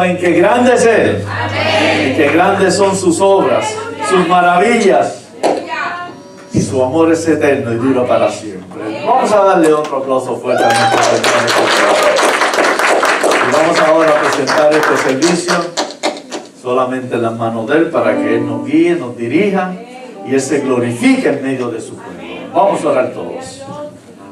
saben que grande es Él. Amén. Y que grandes son sus obras, sus maravillas. Y su amor es eterno y dura para siempre. Vamos a darle otro aplauso fuerte a nuestro Señor. Y vamos ahora a presentar este servicio solamente en las manos de Él para que Él nos guíe, nos dirija y Él se glorifique en medio de su pueblo. Vamos a orar todos.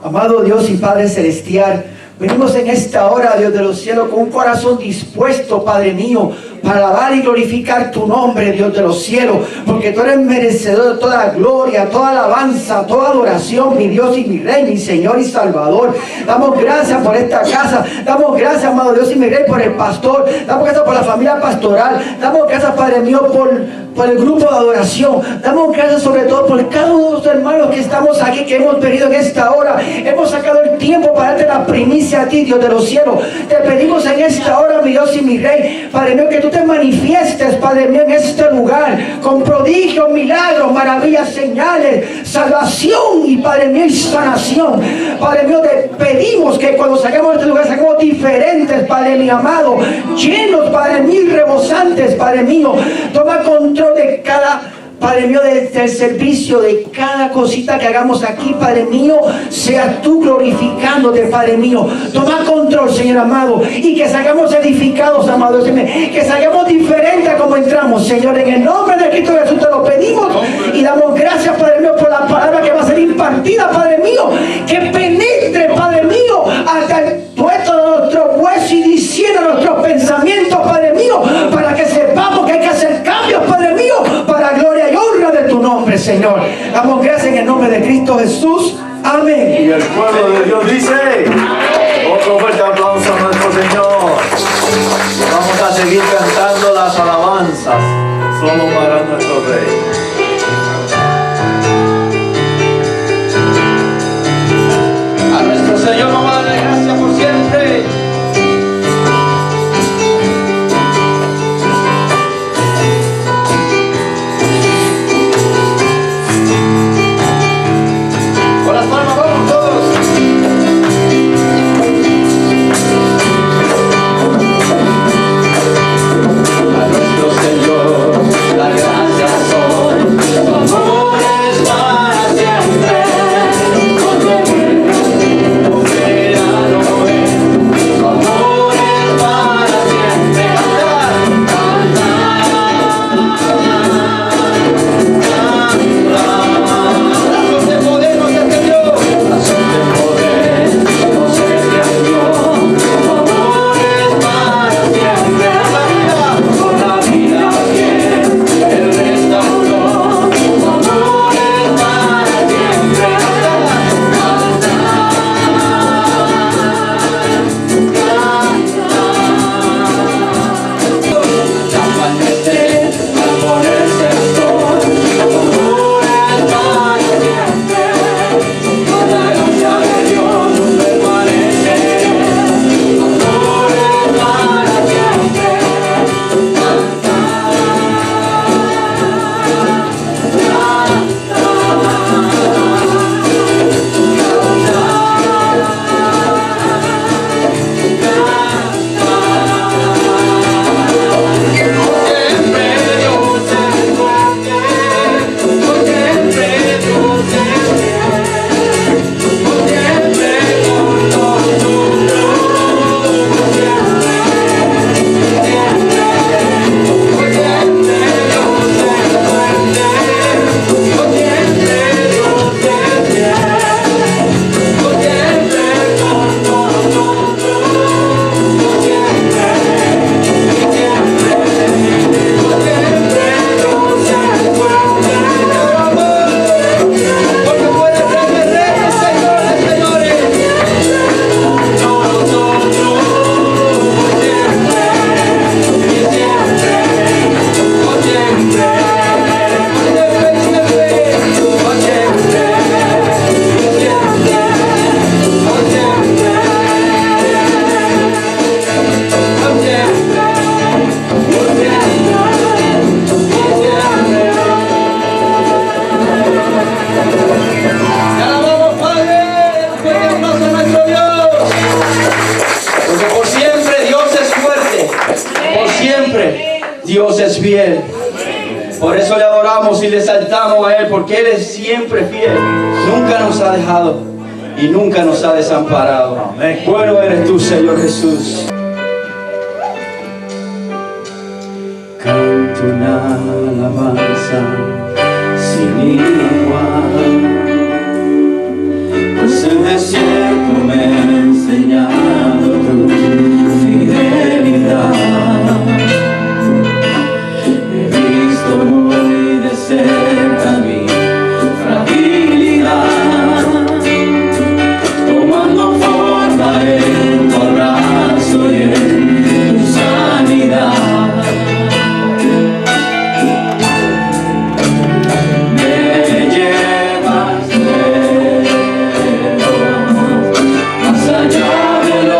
Amado Dios y Padre Celestial, venimos en esta hora, Dios de los cielos, con un corazón dispuesto, Padre mío, para alabar y glorificar tu nombre, Dios de los cielos, porque tú eres merecedor de toda gloria, toda alabanza, toda adoración, mi Dios y mi Rey, mi Señor y Salvador. Damos gracias por esta casa, damos gracias, amado Dios y mi Rey, por el pastor, damos gracias por la familia pastoral, damos gracias, Padre mío, por el grupo de adoración, damos gracias sobre todo por cada uno de los hermanos que estamos aquí, que hemos venido en esta hora, hemos sacado el tiempo para darte la primicia a ti, Dios de los cielos. Te pedimos en esta hora, mi Dios y mi Rey, Padre mío, que tú te manifiestes, Padre mío, en este lugar, con prodigios, milagros, maravillas, señales, salvación y, Padre mío, y sanación. Padre mío, te pedimos que cuando saquemos de este lugar, saquemos diferentes, Padre mío amado, llenos, Padre mío, y rebosantes, Padre mío. Toma control de cada, Padre mío, del servicio, de cada cosita que hagamos aquí, Padre mío, sea tú glorificándote, Padre mío. Toma control, Señor amado, y que salgamos edificados, amados, que salgamos diferentes a como entramos, Señor, en el nombre de Cristo Jesús te lo pedimos y damos gracias, Padre mío, por la palabra que va a ser impartida, Padre mío, que penetre, Padre mío, hasta el puesto de nuestro hueso y diciendo nuestros pensamientos, Padre mío, para que sepamos que hay que hacer cambios, Padre mío, para gloria y honra de tu nombre, Señor. Damos gracias en el nombre de Cristo Jesús. Amén. Y el pueblo de Dios dice: otro fuerte aplauso a nuestro Señor. Vamos a seguir cantando las alabanzas solo para nuestro Rey. A nuestro Señor nos va a dar gracias por siempre. Con las palmas vamos todos. siempre Dios es fiel. Por eso le adoramos y le exaltamos a Él, porque Él es siempre fiel. Nunca nos ha dejado y nunca nos ha desamparado. Amén. Bueno eres tú, Señor Jesús. Canto una alabanza sin igual, pues el desierto me ha enseñado tu fidelidad. He visto muy de cerca mi fragilidad, tomando forma en tu abrazo y en tu sanidad. Más allá de lo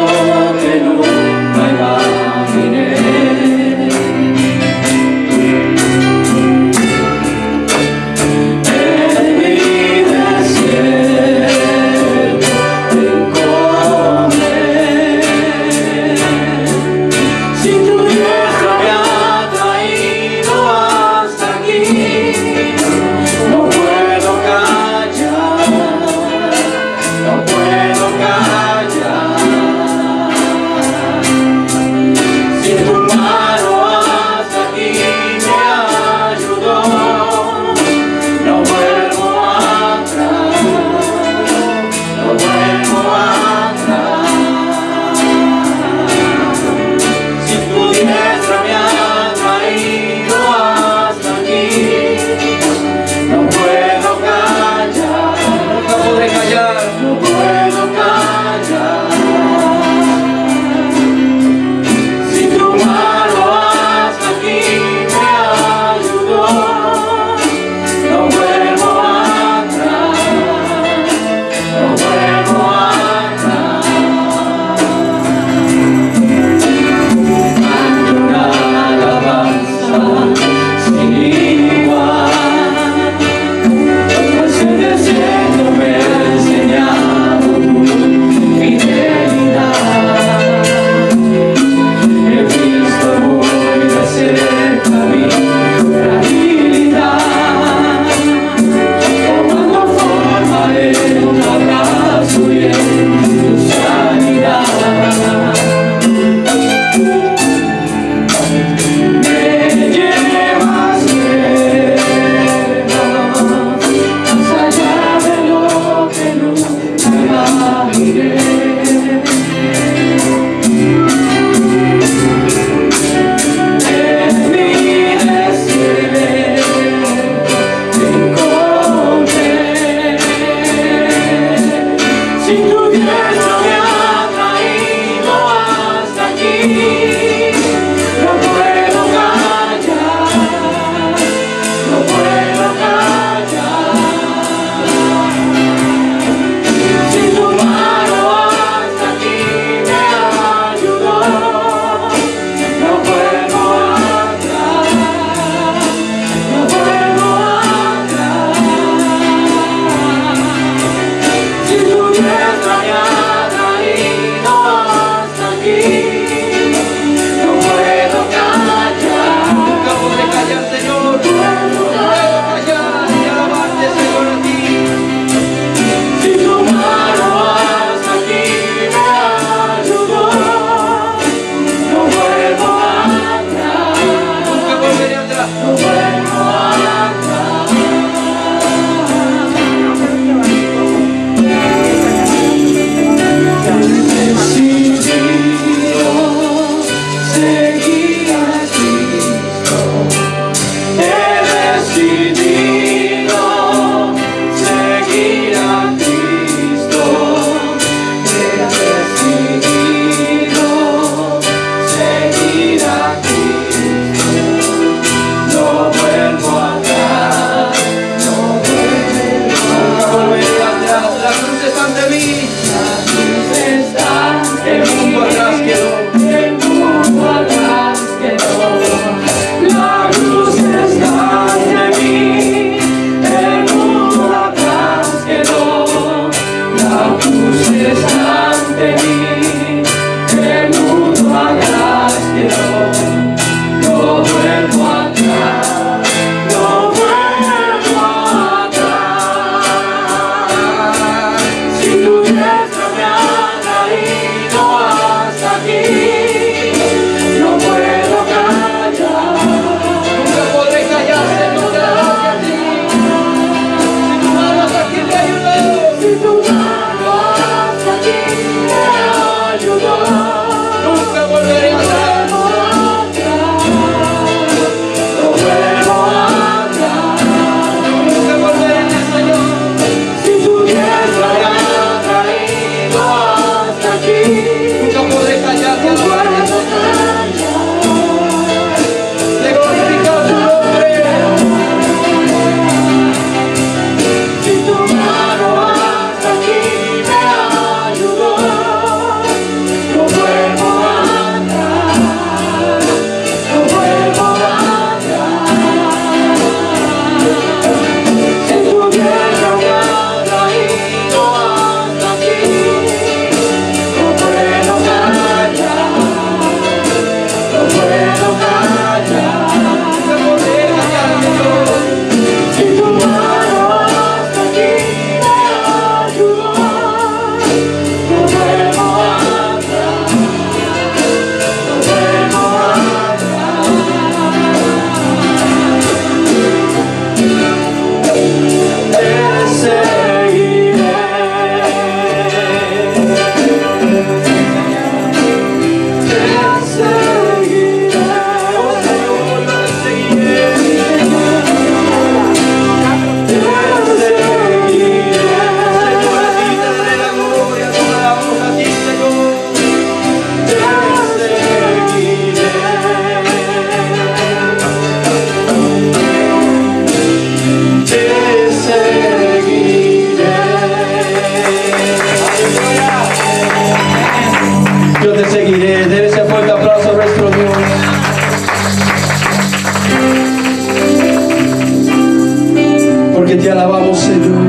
que te alabamos, Señor,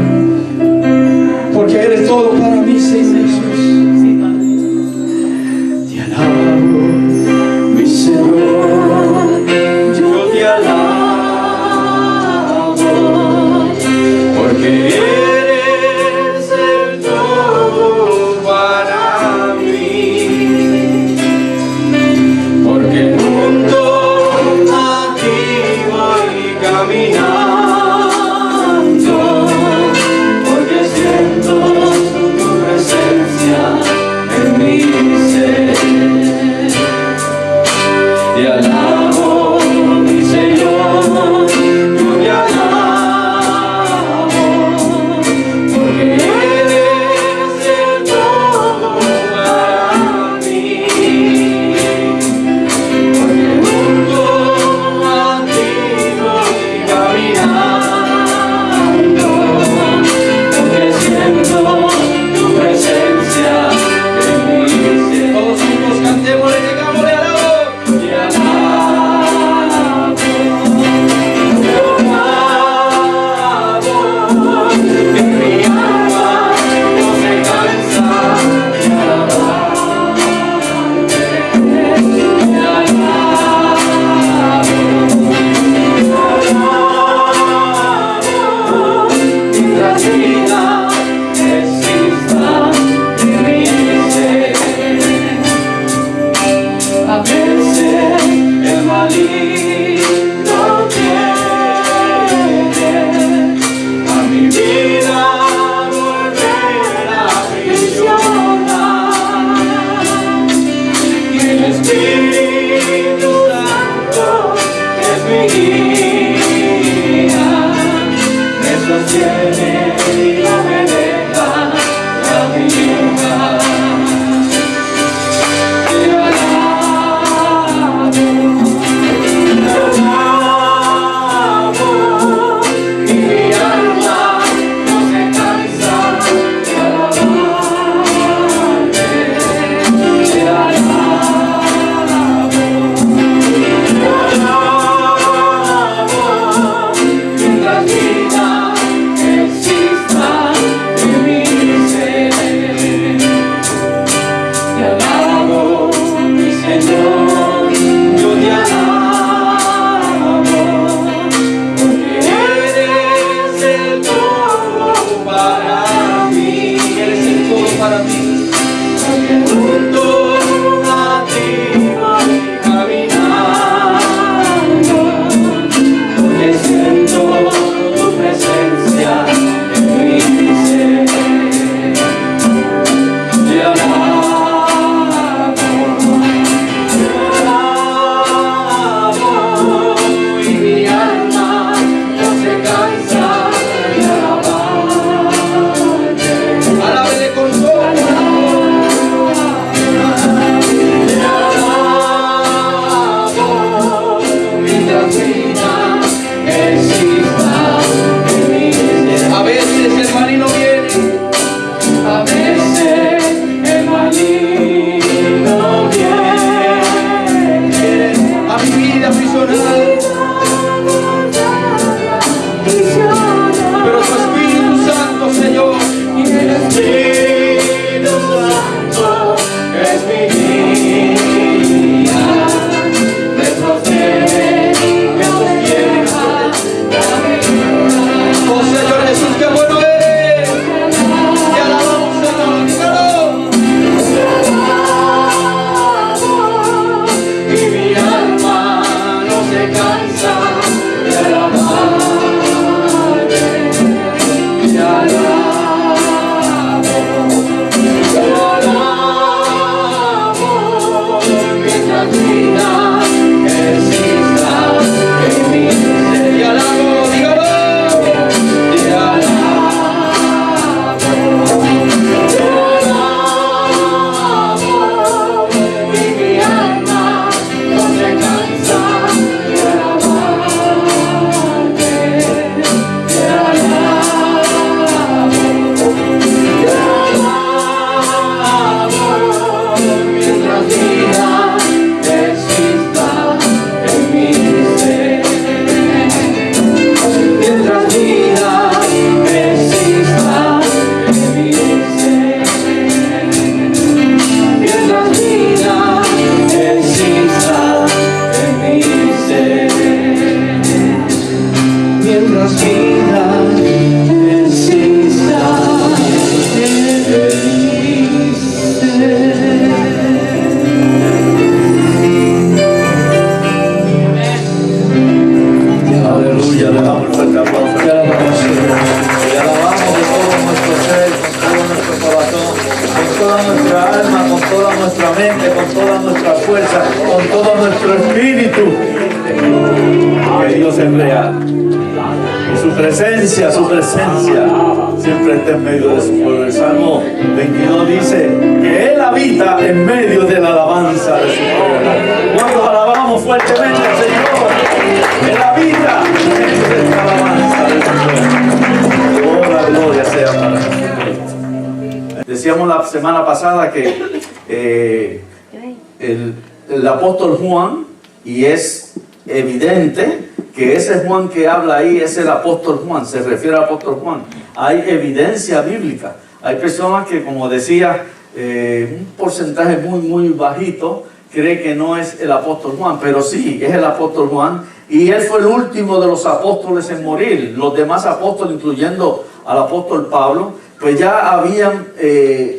porque eres todo para mí, Señor Jesús. Te alabo, mi Señor, yo te alabo, porque eres el todo para mí, porque junto a ti voy caminando, porque siento tu presencia en mi ser. Te alabo, mi Señor, yo te alabo, porque eres el todo para mí, porque junto a ti voy caminando, porque siento tu presencia en mi ser. Todos juntos cantemos, le llegamos, le alabo. Te alabo, que mi alma no se cansa de alabarte. Te alabo, mientras vida exista en mi ser. A veces el maligno quiere a mi vida volver a aprisionar, y el Espíritu Santo es mi guía, me sostiene y no me deja la vida. Te alabo, y mi alma no se cansa de alabarte. Te alabo, Dios es real. Y su presencia siempre está en medio de su pueblo. El Salmo 22 dice que Él habita en medio de la alabanza de su pueblo. ¿Cuántos alabamos fuertemente al Señor? Él habita en medio de esta alabanza de su pueblo. Oh, la gloria sea para Jesús. Decíamos la semana pasada que el apóstol Juan, y es evidente que ese Juan que habla ahí es el apóstol Juan, se refiere al apóstol Juan. Hay evidencia bíblica. Hay personas que, como decía, un porcentaje muy bajito cree que no es el apóstol Juan, pero sí, es el apóstol Juan, y él fue el último de los apóstoles en morir. Los demás apóstoles, incluyendo al apóstol Pablo, pues ya habían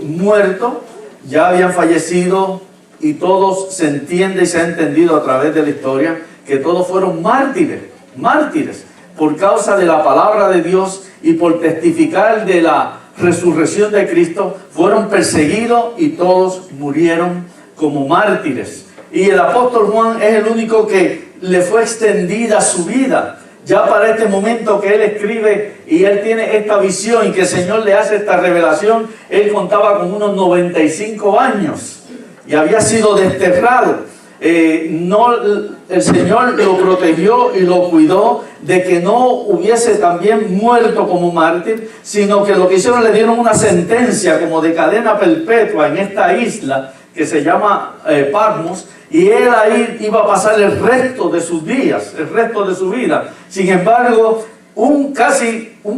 muerto, ya habían fallecido, y todos se entiende y se ha entendido a través de la historia que todos fueron mártires por causa de la palabra de Dios y por testificar de la resurrección de Cristo. Fueron perseguidos y todos murieron como mártires. Y el apóstol Juan es el único que le fue extendida su vida. Ya para este momento que él escribe y él tiene esta visión y que el Señor le hace esta revelación, él contaba con unos 95 años y había sido desterrado. El Señor lo protegió y lo cuidó de que no hubiese también muerto como mártir, sino que lo que hicieron, le dieron una sentencia como de cadena perpetua en esta isla que se llama Patmos, y él ahí iba a pasar el resto de sus días, el resto de su vida. Sin embargo, un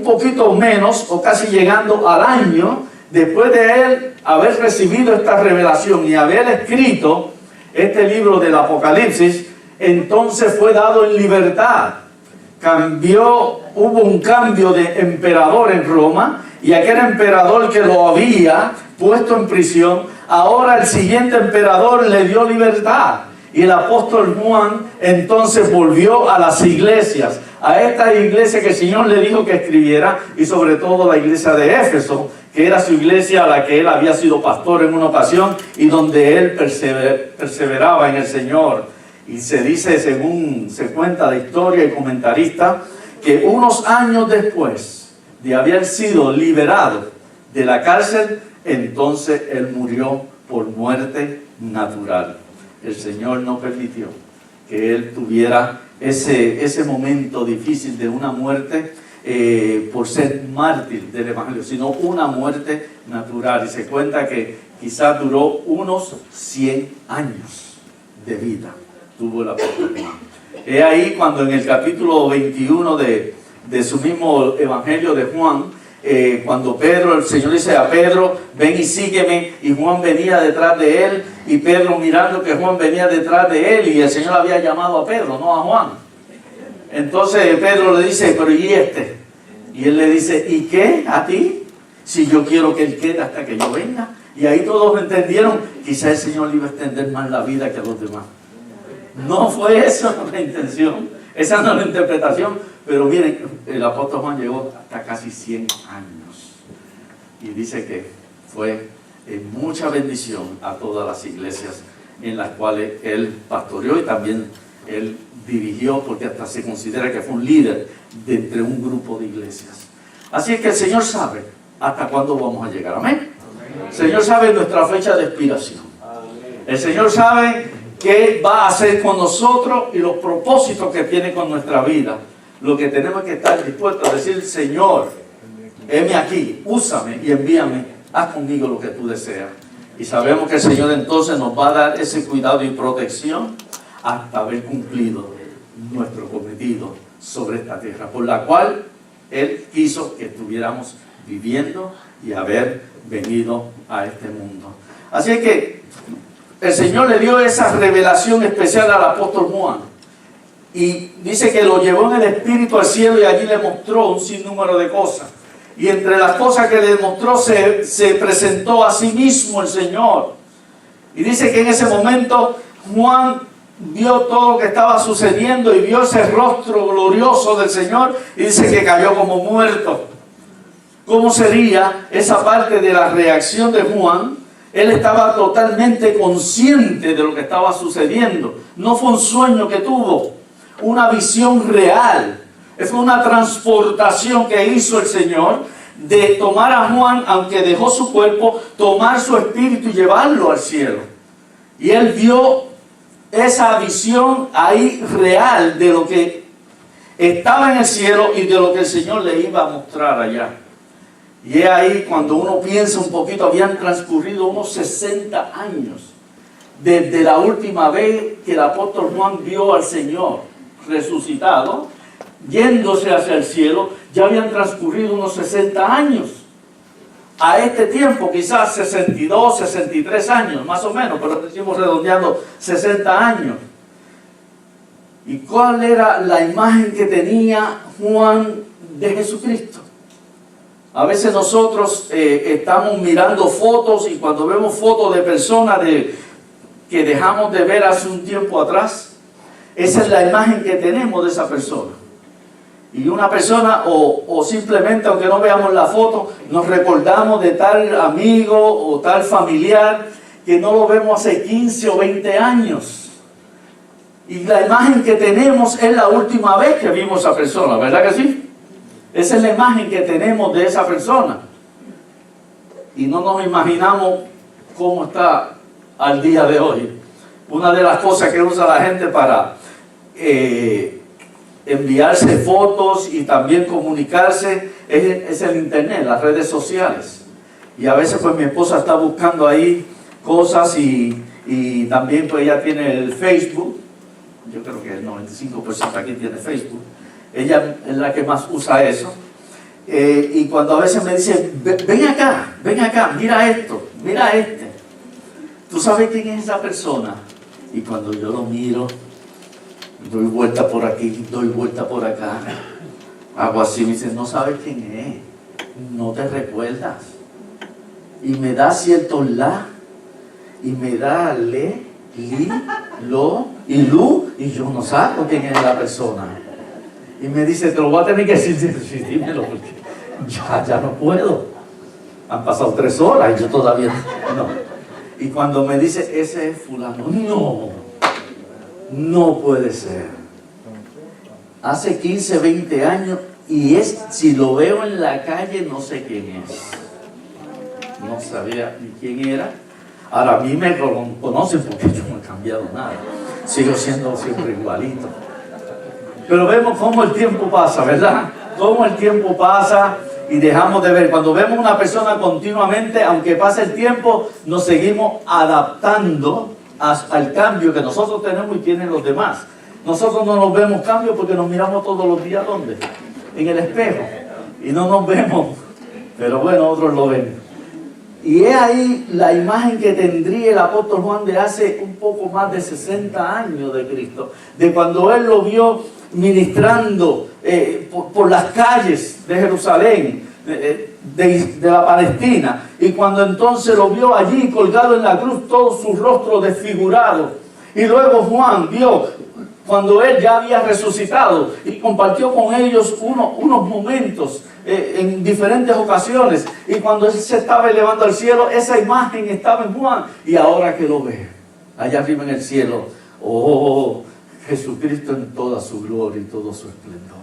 poquito menos, o casi llegando al año, después de él haber recibido esta revelación y haber escrito este libro del Apocalipsis, entonces fue dado en libertad. Hubo un cambio de emperador en Roma, y aquel emperador que lo había puesto en prisión, ahora el siguiente emperador le dio libertad. Y el apóstol Juan entonces volvió a las iglesias, a esta iglesia que el Señor le dijo que escribiera, y sobre todo la iglesia de Éfeso, que era su iglesia a la que él había sido pastor en una ocasión y donde él perseveraba en el Señor. Y se dice, según se cuenta la historia y comentarista, que unos años después de haber sido liberado de la cárcel, entonces él murió por muerte natural. El Señor no permitió que él tuviera ese momento difícil de una muerte por ser mártir del Evangelio, sino una muerte natural. Y se cuenta que quizás duró unos 100 años de vida, tuvo el apóstol Juan. Es ahí cuando en el capítulo 21 de su mismo Evangelio de Juan, cuando Pedro, el Señor dice a Pedro, ven y sígueme, y Juan venía detrás de él, y Pedro mirando que Juan venía detrás de él, y el Señor había llamado a Pedro, no a Juan. Entonces Pedro le dice, pero ¿y este? Y él le dice, ¿y qué? ¿A ti? Si yo quiero que él quede hasta que yo venga. Y ahí todos entendieron, quizá el Señor le iba a extender más la vida que a los demás. No fue esa la intención, esa no es la interpretación, pero miren, el apóstol Juan llegó hasta casi 100 años. Y dice que fue mucha bendición a todas las iglesias en las cuales él pastoreó y también él dirigió, porque hasta se considera que fue un líder de entre un grupo de iglesias. Así es que el Señor sabe hasta cuándo vamos a llegar. Amén. El Señor sabe nuestra fecha de expiración. El Señor sabe qué va a hacer con nosotros y los propósitos que tiene con nuestra vida. Lo que tenemos que estar dispuestos a decir, Señor, heme aquí, úsame y envíame, haz conmigo lo que tú deseas. Y sabemos que el Señor entonces nos va a dar ese cuidado y protección hasta haber cumplido nuestro cometido sobre esta tierra, por la cual Él quiso que estuviéramos viviendo y haber venido a este mundo. Así es que el Señor le dio esa revelación especial al apóstol Juan, y dice que lo llevó en el Espíritu al cielo y allí le mostró un sinnúmero de cosas. Y entre las cosas que le mostró se presentó a sí mismo el Señor. Y dice que en ese momento Juan vio todo lo que estaba sucediendo y vio ese rostro glorioso del Señor, y dice que cayó como muerto. ¿Cómo sería esa parte de la reacción de Juan? Él estaba totalmente consciente de lo que estaba sucediendo. No fue un sueño que tuvo, una visión real. Es una transportación que hizo el Señor de tomar a Juan, aunque dejó su cuerpo, tomar su espíritu y llevarlo al cielo. Y él vio esa visión ahí real de lo que estaba en el cielo y de lo que el Señor le iba a mostrar allá. Y es ahí cuando uno piensa un poquito, habían transcurrido unos 60 años desde la última vez que el apóstol Juan vio al Señor resucitado, yéndose hacia el cielo. Ya habían transcurrido unos 60 años. A este tiempo, quizás 62, 63 años, más o menos, pero decimos redondeando 60 años. ¿Y cuál era la imagen que tenía Juan de Jesucristo? A veces nosotros estamos mirando fotos y cuando vemos fotos de personas que dejamos de ver hace un tiempo atrás, esa es la imagen que tenemos de esa persona. Y una persona, o simplemente aunque no veamos la foto, nos recordamos de tal amigo o tal familiar que no lo vemos hace 15 o 20 años. Y la imagen que tenemos es la última vez que vimos a esa persona, ¿verdad que sí? Esa es la imagen que tenemos de esa persona. Y no nos imaginamos cómo está al día de hoy. Una de las cosas que usa la gente para enviarse fotos y también comunicarse es el internet, las redes sociales. Y a veces pues mi esposa está buscando ahí cosas y también pues ella tiene el Facebook. Yo creo que el 95% aquí tiene Facebook. Ella es la que más usa eso. Y cuando a veces me dice, ven acá, mira esto, mira este. ¿Tú sabes quién es esa persona? Y cuando yo lo miro, doy vuelta por aquí, doy vuelta por acá, hago así, me dice, no sabes quién es, no te recuerdas. Y me da cierto la, y me da le, li, lo y lu, y yo no sabo quién es la persona. Y me dice, te lo voy a tener que decir, sí, dímelo, porque ya no puedo. Han pasado 3 horas y yo todavía no. Y cuando me dice, ese es fulano, no puede ser. Hace 15, 20 años y si lo veo en la calle no sé quién es. No sabía ni quién era. Ahora a mí me conocen porque yo no he cambiado nada. Sigo siendo siempre igualito. Pero vemos cómo el tiempo pasa, ¿verdad? Cómo el tiempo pasa y dejamos de ver. Cuando vemos una persona continuamente, aunque pase el tiempo, nos seguimos adaptando al cambio que nosotros tenemos y tienen los demás. Nosotros no nos vemos cambios porque nos miramos todos los días, ¿dónde? En el espejo. Y no nos vemos. Pero bueno, otros lo ven. Y es ahí la imagen que tendría el apóstol Juan de hace un poco más de 60 años de Cristo. De cuando él lo vio ministrando por las calles de Jerusalén, de la Palestina, y cuando entonces lo vio allí colgado en la cruz, todo su rostro desfigurado. Y luego Juan vio cuando él ya había resucitado y compartió con ellos unos momentos en diferentes ocasiones, y cuando él se estaba elevando al cielo, esa imagen estaba en Juan. Y ahora que lo ve allá arriba en el cielo, oh, Jesucristo en toda su gloria y todo su esplendor.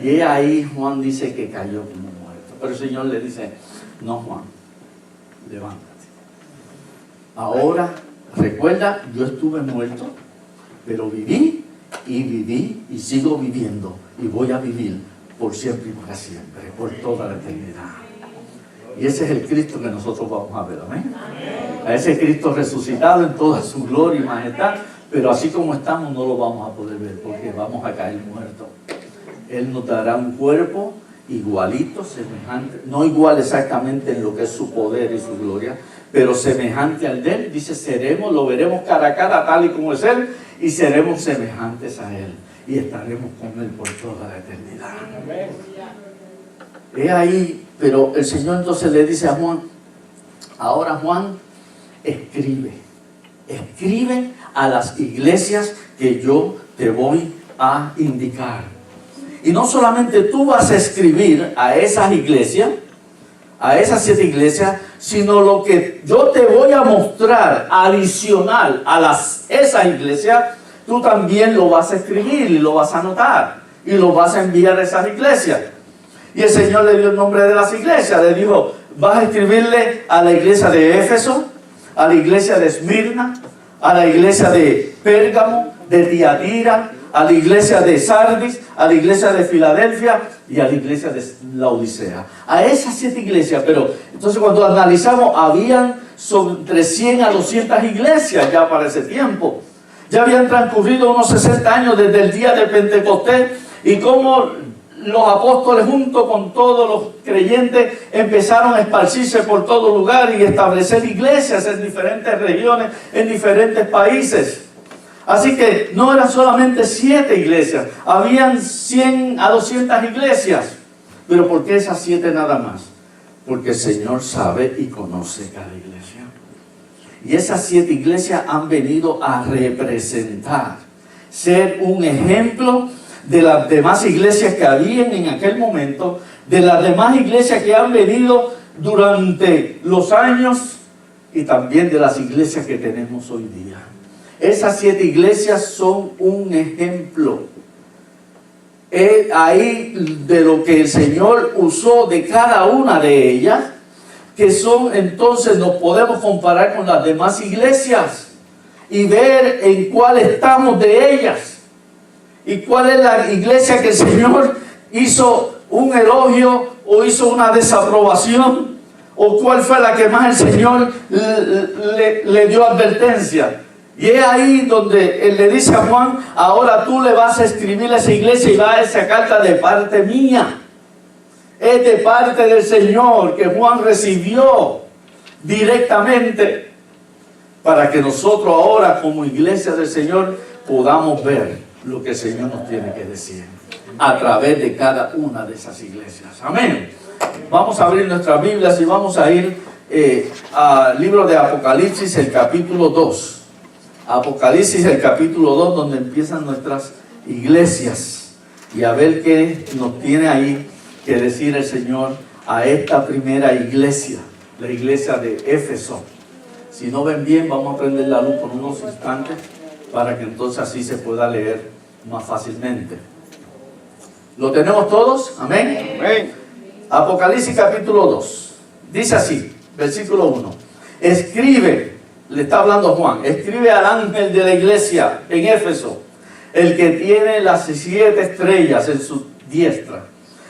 Y ahí Juan dice que cayó como muerto. Pero el Señor le dice, no, Juan, levántate. Ahora, recuerda, yo estuve muerto, pero viví y sigo viviendo. Y voy a vivir por siempre y para siempre, por toda la eternidad. Y ese es el Cristo que nosotros vamos a ver, amén. A ese Cristo resucitado en toda su gloria y majestad. Pero así como estamos no lo vamos a poder ver porque vamos a caer muertos. Él nos dará un cuerpo igualito, semejante, no igual exactamente en lo que es su poder y su gloria, pero semejante al de él. Dice, lo veremos cara a cara tal y como es él, y seremos semejantes a él y estaremos con él por toda la eternidad. Es ahí, pero el Señor entonces le dice a Juan, ahora Juan, escribe a las iglesias que yo te voy a indicar. Y no solamente tú vas a escribir a esas iglesias, a esas 7 iglesias, sino lo que yo te voy a mostrar adicional a esas iglesias, tú también lo vas a escribir y lo vas a anotar y lo vas a enviar a esas iglesias. Y el Señor le dio el nombre de las iglesias. Le dijo, vas a escribirle a la iglesia de Éfeso, a la iglesia de Esmirna, a la iglesia de Pérgamo, de Tiatira, a la iglesia de Sardis, a la iglesia de Filadelfia y a la iglesia de Laodicea. A esas 7 iglesias. Pero entonces cuando analizamos, habían entre 100 a 200 iglesias ya para ese tiempo. Ya habían transcurrido unos 60 años desde el día de Pentecostés, y como los apóstoles junto con todos los creyentes empezaron a esparcirse por todo lugar y establecer iglesias en diferentes regiones, en diferentes países. Así que no eran solamente 7 iglesias, habían 100 a 200 iglesias. Pero ¿por qué esas 7 nada más? Porque el Señor sabe y conoce cada iglesia. Y esas 7 iglesias han venido a representar, ser un ejemplo de las demás iglesias que habían en aquel momento, de las demás iglesias que han venido durante los años y también de las iglesias que tenemos hoy día. Esas 7 iglesias son un ejemplo. Ahí de lo que el Señor usó de cada una de ellas, que son, entonces nos podemos comparar con las demás iglesias y ver en cuál estamos de ellas. ¿Y cuál es la iglesia que el Señor hizo un elogio o hizo una desaprobación? ¿O cuál fue la que más el Señor le dio advertencia? Y es ahí donde Él le dice a Juan, ahora tú le vas a escribir a esa iglesia y va a esa carta de parte mía. Es de parte del Señor que Juan recibió directamente, para que nosotros ahora como iglesia del Señor podamos ver lo que el Señor nos tiene que decir a través de cada una de esas iglesias. Amén. Vamos a abrir nuestras Biblias y vamos a ir al libro de Apocalipsis, el capítulo 2. Apocalipsis, el capítulo 2, donde empiezan nuestras iglesias, y a ver qué nos tiene ahí que decir el Señor a esta primera iglesia, la iglesia de Éfeso. Si no ven bien, vamos a prender la luz por unos instantes para que entonces así se pueda leer más fácilmente. ¿Lo tenemos todos? Amén. Amén. Apocalipsis capítulo 2. Dice así, versículo 1. Escribe, le está hablando Juan, escribe al ángel de la iglesia en Éfeso, el que tiene las 7 estrellas en su diestra,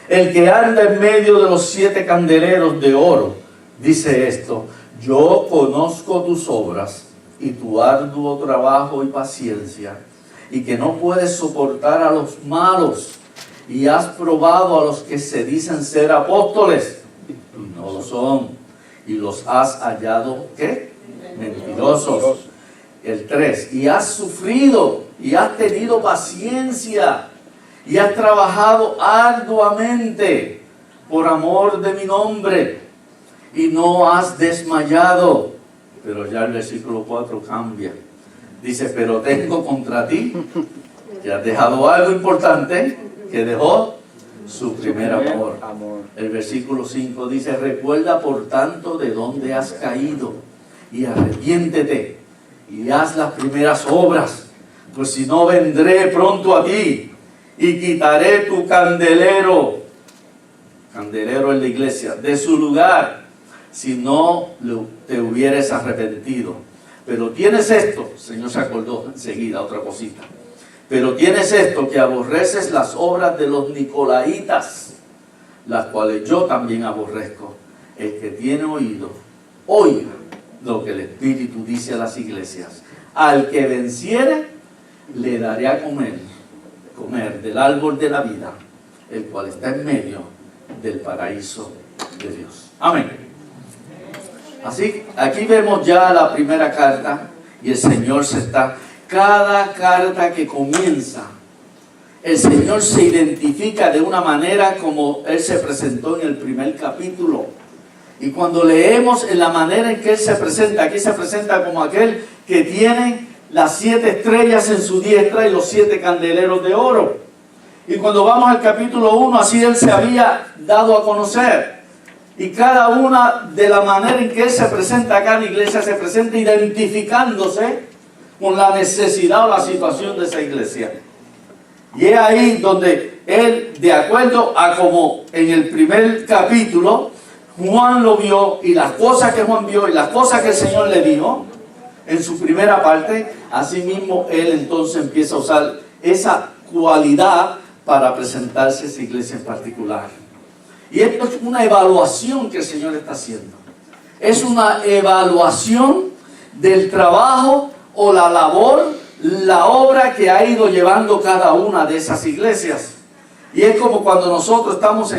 el que anda en medio de los 7 candeleros de oro, dice esto: yo conozco tus obras y tu arduo trabajo y paciencia, y que no puedes soportar a los malos, y has probado a los que se dicen ser apóstoles y no lo son, y los has hallado ¿qué? Mentirosos. El 3, y has sufrido y has tenido paciencia y has trabajado arduamente por amor de mi nombre y no has desmayado. Pero ya el versículo 4 cambia. Dice, pero tengo contra ti que has dejado algo importante, que dejó su primer amor. El versículo 5 dice, recuerda por tanto de dónde has caído y arrepiéntete y haz las primeras obras, pues si no vendré pronto a ti y quitaré tu candelero en la iglesia, de su lugar, si no te hubieres arrepentido. Pero tienes esto, el Señor se acordó enseguida, otra cosita. Pero tienes esto, que aborreces las obras de los nicolaitas, las cuales yo también aborrezco. El que tiene oído, oiga lo que el Espíritu dice a las iglesias. Al que venciere, le daré a comer del árbol de la vida, el cual está en medio del paraíso de Dios. Amén. Así, aquí vemos ya la primera carta y el Señor cada carta que comienza, el Señor se identifica de una manera como Él se presentó en el primer capítulo. Y cuando leemos en la manera en que Él se presenta, aquí se presenta como aquel que tiene las 7 estrellas en su diestra y los 7 candeleros de oro. Y cuando vamos al capítulo 1, así Él se había dado a conocer. Y cada una de la manera en que Él se presenta acá en la iglesia, se presenta identificándose con la necesidad o la situación de esa iglesia. Y es ahí donde él, de acuerdo a como en el primer capítulo, Juan lo vio, y las cosas que Juan vio y las cosas que el Señor le dijo en su primera parte, asimismo él entonces empieza a usar esa cualidad para presentarse a esa iglesia en particular. Y esto es una evaluación que el Señor está haciendo. Es una evaluación del trabajo o la labor, la obra que ha ido llevando cada una de esas iglesias. Y es como cuando nosotros estamos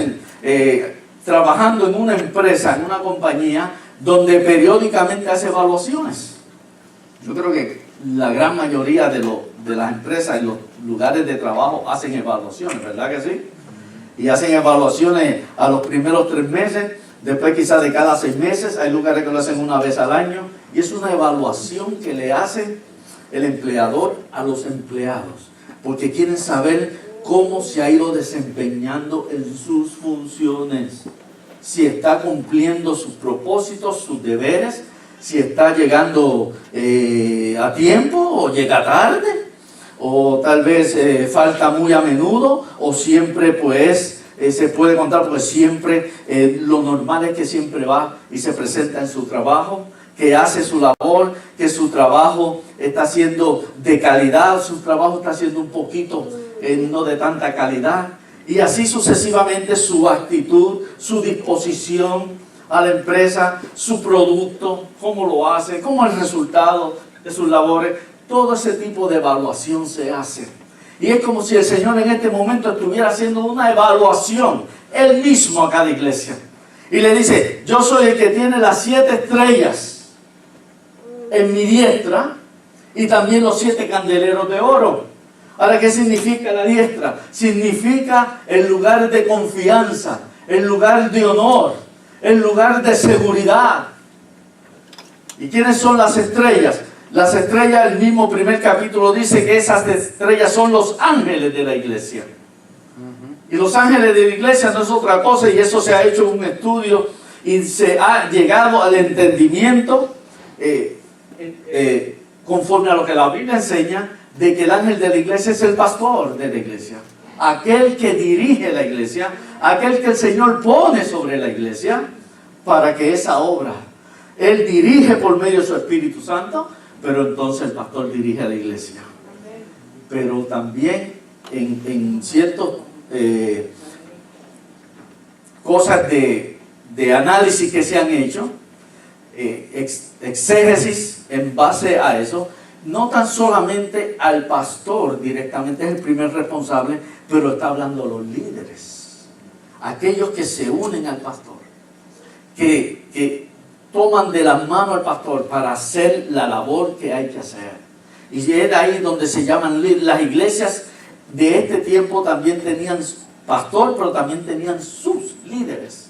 trabajando en una empresa, en una compañía, donde periódicamente hace evaluaciones. Yo creo que la gran mayoría de las empresas en los lugares de trabajo hacen evaluaciones, ¿verdad que sí? Y hacen evaluaciones a los primeros 3 meses, después quizás de cada 6 meses, hay lugares que lo hacen una vez al año, y es una evaluación que le hace el empleador a los empleados, porque quieren saber cómo se ha ido desempeñando en sus funciones, si está cumpliendo sus propósitos, sus deberes, si está llegando a tiempo o llega tarde, o tal vez falta muy a menudo, o siempre pues se puede contar, pues siempre lo normal es que siempre va y se presenta en su trabajo, que hace su labor, que su trabajo está siendo de calidad, su trabajo está siendo un poquito no de tanta calidad, y así sucesivamente su actitud, su disposición a la empresa, su producto, cómo lo hace, cómo es el resultado de sus labores. Todo ese tipo de evaluación se hace. Y es como si el Señor en este momento estuviera haciendo una evaluación, Él mismo a cada iglesia. Y le dice, yo soy el que tiene las 7 estrellas en mi diestra y también los 7 candeleros de oro. Ahora, ¿qué significa la diestra? Significa el lugar de confianza, el lugar de honor, el lugar de seguridad. ¿Y quiénes son las estrellas? Las estrellas, el mismo primer capítulo dice que esas estrellas son los ángeles de la iglesia. Y los ángeles de la iglesia no es otra cosa, y eso se ha hecho un estudio y se ha llegado al entendimiento conforme a lo que la Biblia enseña, de que el ángel de la iglesia es el pastor de la iglesia, aquel que dirige la iglesia, aquel que el Señor pone sobre la iglesia para que esa obra, Él dirige por medio de su Espíritu Santo, pero entonces el pastor dirige a la iglesia. Pero también en ciertas cosas de análisis que se han hecho, exégesis en base a eso, no tan solamente al pastor directamente es el primer responsable, pero está hablando a los líderes, aquellos que se unen al pastor, que toman de las manos al pastor para hacer la labor que hay que hacer. Y es ahí donde se llaman las iglesias de este tiempo también tenían pastor, pero también tenían sus líderes.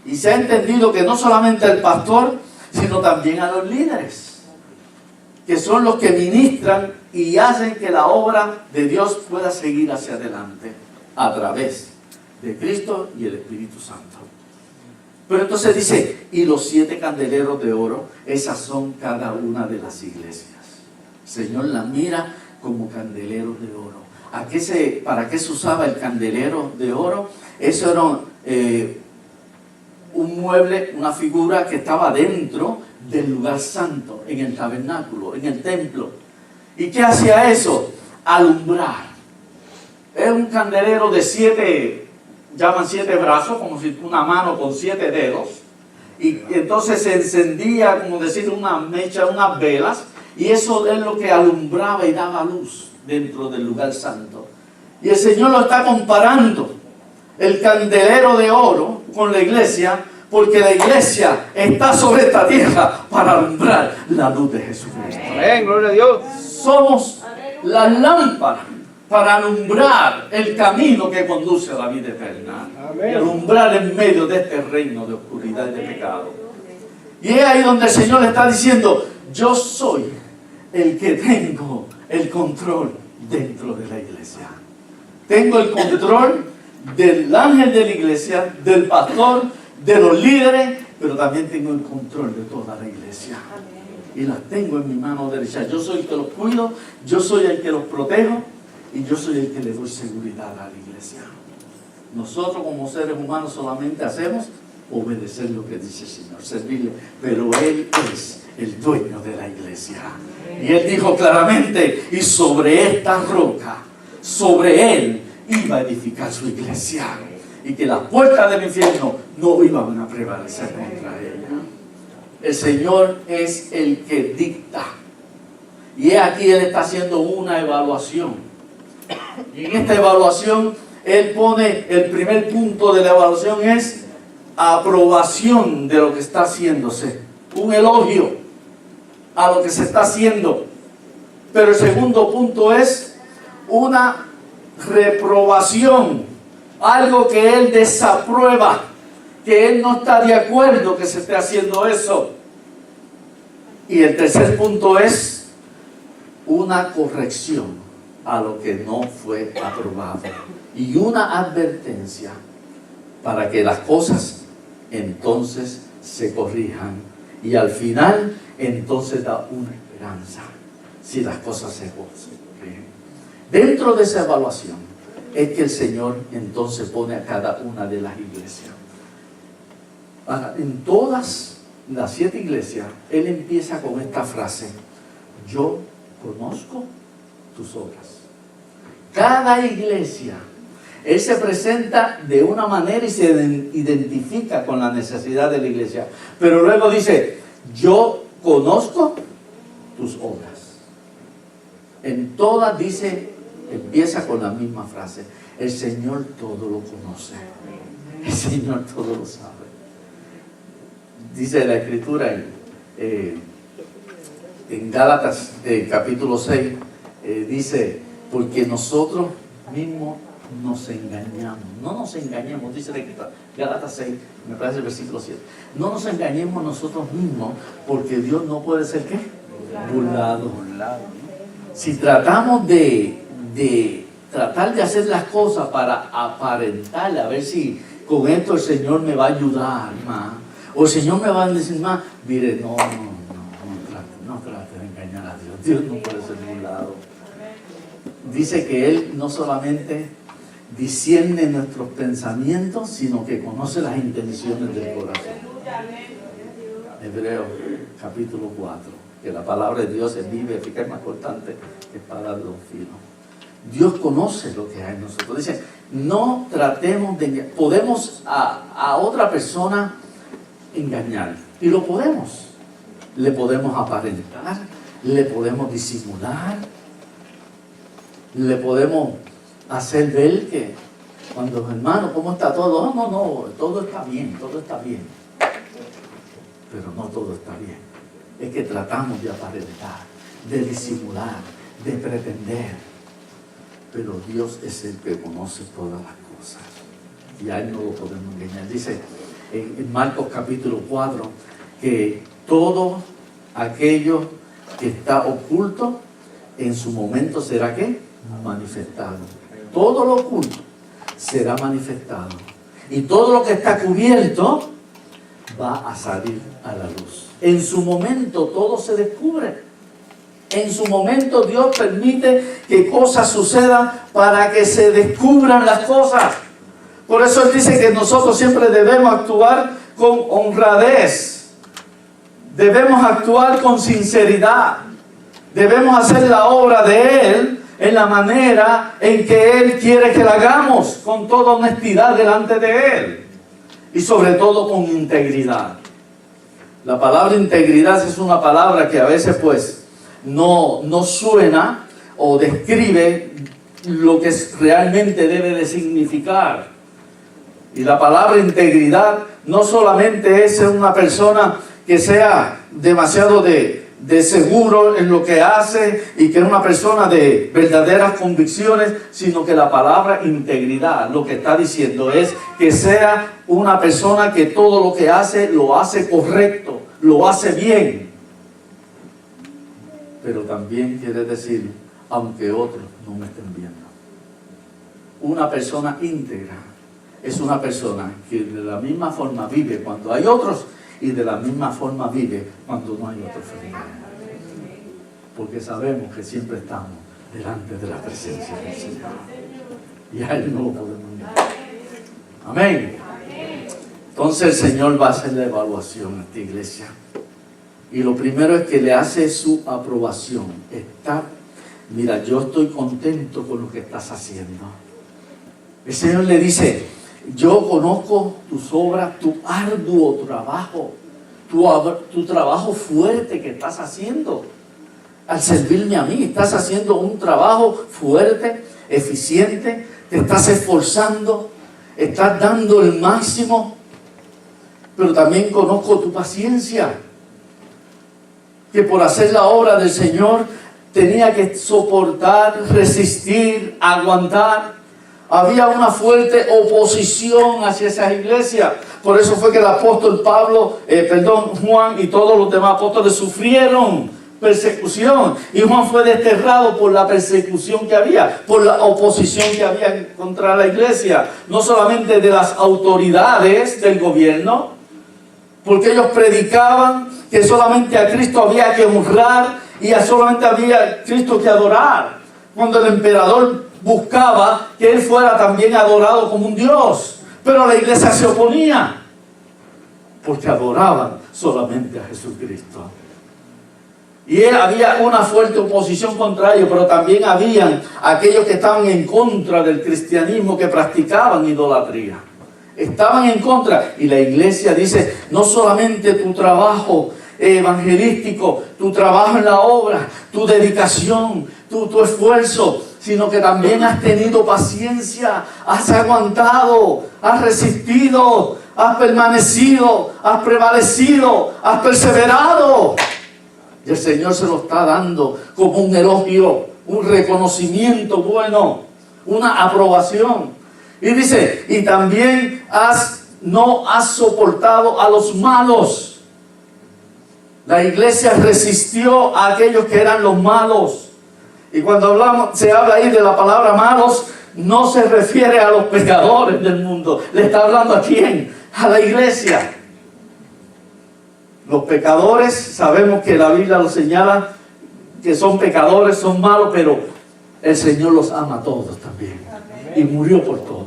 Y se ha entendido que no solamente al pastor, sino también a los líderes, que son los que ministran y hacen que la obra de Dios pueda seguir hacia adelante a través de Cristo y el Espíritu Santo. Pero entonces dice, y los 7 candeleros de oro, esas son cada una de las iglesias. El Señor la mira como candeleros de oro. ¿Para qué se usaba el candelero de oro? Eso era un mueble, una figura que estaba dentro del lugar santo, en el tabernáculo, en el templo. ¿Y qué hacía eso? Alumbrar. Es un candelero de 7, llaman 7 brazos, como si una mano con 7 dedos. Y entonces se encendía, como decir, una mecha, unas velas, y eso es lo que alumbraba y daba luz dentro del lugar santo. Y el Señor lo está comparando, el candelero de oro, con la iglesia, porque la iglesia está sobre esta tierra para alumbrar la luz de Jesucristo. Amén, gloria a Dios. Somos las lámparas para alumbrar el camino que conduce a la vida eterna. Amén. Y alumbrar en medio de este reino de oscuridad y de pecado. Y es ahí donde el Señor le está diciendo, yo soy el que tengo el control dentro de la iglesia. Tengo el control del ángel de la iglesia, del pastor, de los líderes, pero también tengo el control de toda la iglesia. y las tengo en mi mano derecha. Yo soy el que los cuido, yo soy el que los protejo y yo soy el que le doy seguridad a la iglesia. Nosotros como seres humanos solamente hacemos obedecer lo que dice el Señor, servirle, pero Él es el dueño de la iglesia. Y Él dijo claramente, y sobre esta roca, sobre Él iba a edificar su iglesia, y que las puertas del infierno no iban a prevalecer contra ella. El Señor es el que dicta, y aquí Él está haciendo una evaluación, y en esta evaluación Él pone, el primer punto de la evaluación es aprobación de lo que está haciéndose, un elogio a lo que se está haciendo. Pero el segundo punto es una reprobación, algo que Él desaprueba, que Él no está de acuerdo que se esté haciendo eso. Y el tercer punto es una corrección a lo que no fue aprobado y una advertencia para que las cosas entonces se corrijan y al final entonces da una esperanza si las cosas se corrigen. Dentro de esa evaluación es que el Señor entonces pone a cada una de las iglesias. En todas las 7 iglesias Él empieza con esta frase: yo conozco tus obras. Cada iglesia Él se presenta de una manera y se identifica con la necesidad de la iglesia. Pero luego dice, yo conozco tus obras. En todas dice, empieza con la misma frase. El Señor todo lo conoce. El Señor todo lo sabe. Dice la Escritura en Gálatas capítulo 6, dice, porque nosotros mismos nos engañamos. No nos engañemos, dice la Escritura, Gálatas 6, me parece el versículo 7. No nos engañemos nosotros mismos, porque Dios no puede ser ¿qué? Burlado. Si tratamos de tratar de hacer las cosas para aparentarle, a ver si con esto el Señor me va a ayudar más, o el Señor me va a decir más, mire, no trate de engañar a Dios. Dios no puede ser burlado. Dice que Él no solamente discierne nuestros pensamientos, sino que conoce las intenciones del corazón. Hebreos capítulo 4, que la palabra de Dios es viva, eficaz, más cortante que espada de dos filos. Dios conoce lo que hay en nosotros. Dice, no tratemos de engañar. Podemos a otra persona engañar, y lo podemos. Le podemos aparentar, le podemos disimular, le podemos hacer ver que cuando, hermano, ¿cómo está todo? No, todo está bien, pero no todo está bien. Es que tratamos de aparentar, de disimular, de pretender, pero Dios es el que conoce todas las cosas y a Él no lo podemos engañar. Dice en Marcos capítulo 4 que todo aquello que está oculto en su momento será ¿qué? Manifestado. Todo lo oculto será manifestado y todo lo que está cubierto va a salir a la luz. En su momento todo se descubre. En su momento Dios permite que cosas sucedan para que se descubran las cosas. Por eso Él dice que nosotros siempre debemos actuar con honradez. Debemos actuar con sinceridad. Debemos hacer la obra de Él en la manera en que Él quiere que la hagamos, con toda honestidad delante de Él. Y sobre todo con integridad. La palabra integridad es una palabra que a veces pues no suena o describe lo que realmente debe de significar. Y la palabra integridad no solamente es ser una persona que sea demasiado de seguro en lo que hace y que es una persona de verdaderas convicciones, sino que la palabra integridad lo que está diciendo es que sea una persona que todo lo que hace lo hace correcto, lo hace bien. Pero también quiere decir, aunque otros no me estén viendo. Una persona íntegra es una persona que de la misma forma vive cuando hay otros y de la misma forma vive cuando no hay otro frente. Porque sabemos que siempre estamos delante de la presencia del Señor. Y a Él no lo podemos negar. Amén. Entonces el Señor va a hacer la evaluación a esta iglesia. Y lo primero es que le hace su aprobación. Mira, yo estoy contento con lo que estás haciendo. El Señor le dice, yo conozco tus obras, tu arduo trabajo, tu trabajo fuerte que estás haciendo. Al servirme a mí, estás haciendo un trabajo fuerte, eficiente, te estás esforzando, estás dando el máximo, pero también conozco tu paciencia, que por hacer la obra del Señor tenía que soportar, resistir, aguantar. Había una fuerte oposición hacia esa iglesia. Por eso fue que el apóstol Juan y todos los demás apóstoles sufrieron persecución. Y Juan fue desterrado por la persecución que había, por la oposición que había contra la iglesia. No solamente de las autoridades del gobierno, porque ellos predicaban que solamente a Cristo había que honrar y solamente había a Cristo que adorar. Cuando el emperador buscaba que él fuera también adorado como un Dios, pero la iglesia se oponía porque adoraban solamente a Jesucristo. Y había una fuerte oposición contra ellos, pero también habían aquellos que estaban en contra del cristianismo, que practicaban idolatría. Estaban en contra. Y la iglesia dice, no solamente tu trabajo evangelístico, tu trabajo en la obra, tu dedicación, tu esfuerzo, sino que también has tenido paciencia, has aguantado, has resistido, has permanecido, has prevalecido, has perseverado. Y el Señor se lo está dando como un elogio, un reconocimiento bueno, una aprobación. Y dice, y también no has soportado a los malos. La iglesia resistió a aquellos que eran los malos. Y cuando se habla ahí de la palabra malos, no se refiere a los pecadores del mundo. Le está hablando a quién, a la iglesia. Los pecadores, sabemos que la Biblia los señala, que son pecadores, son malos, pero el Señor los ama a todos también. Y murió por todos.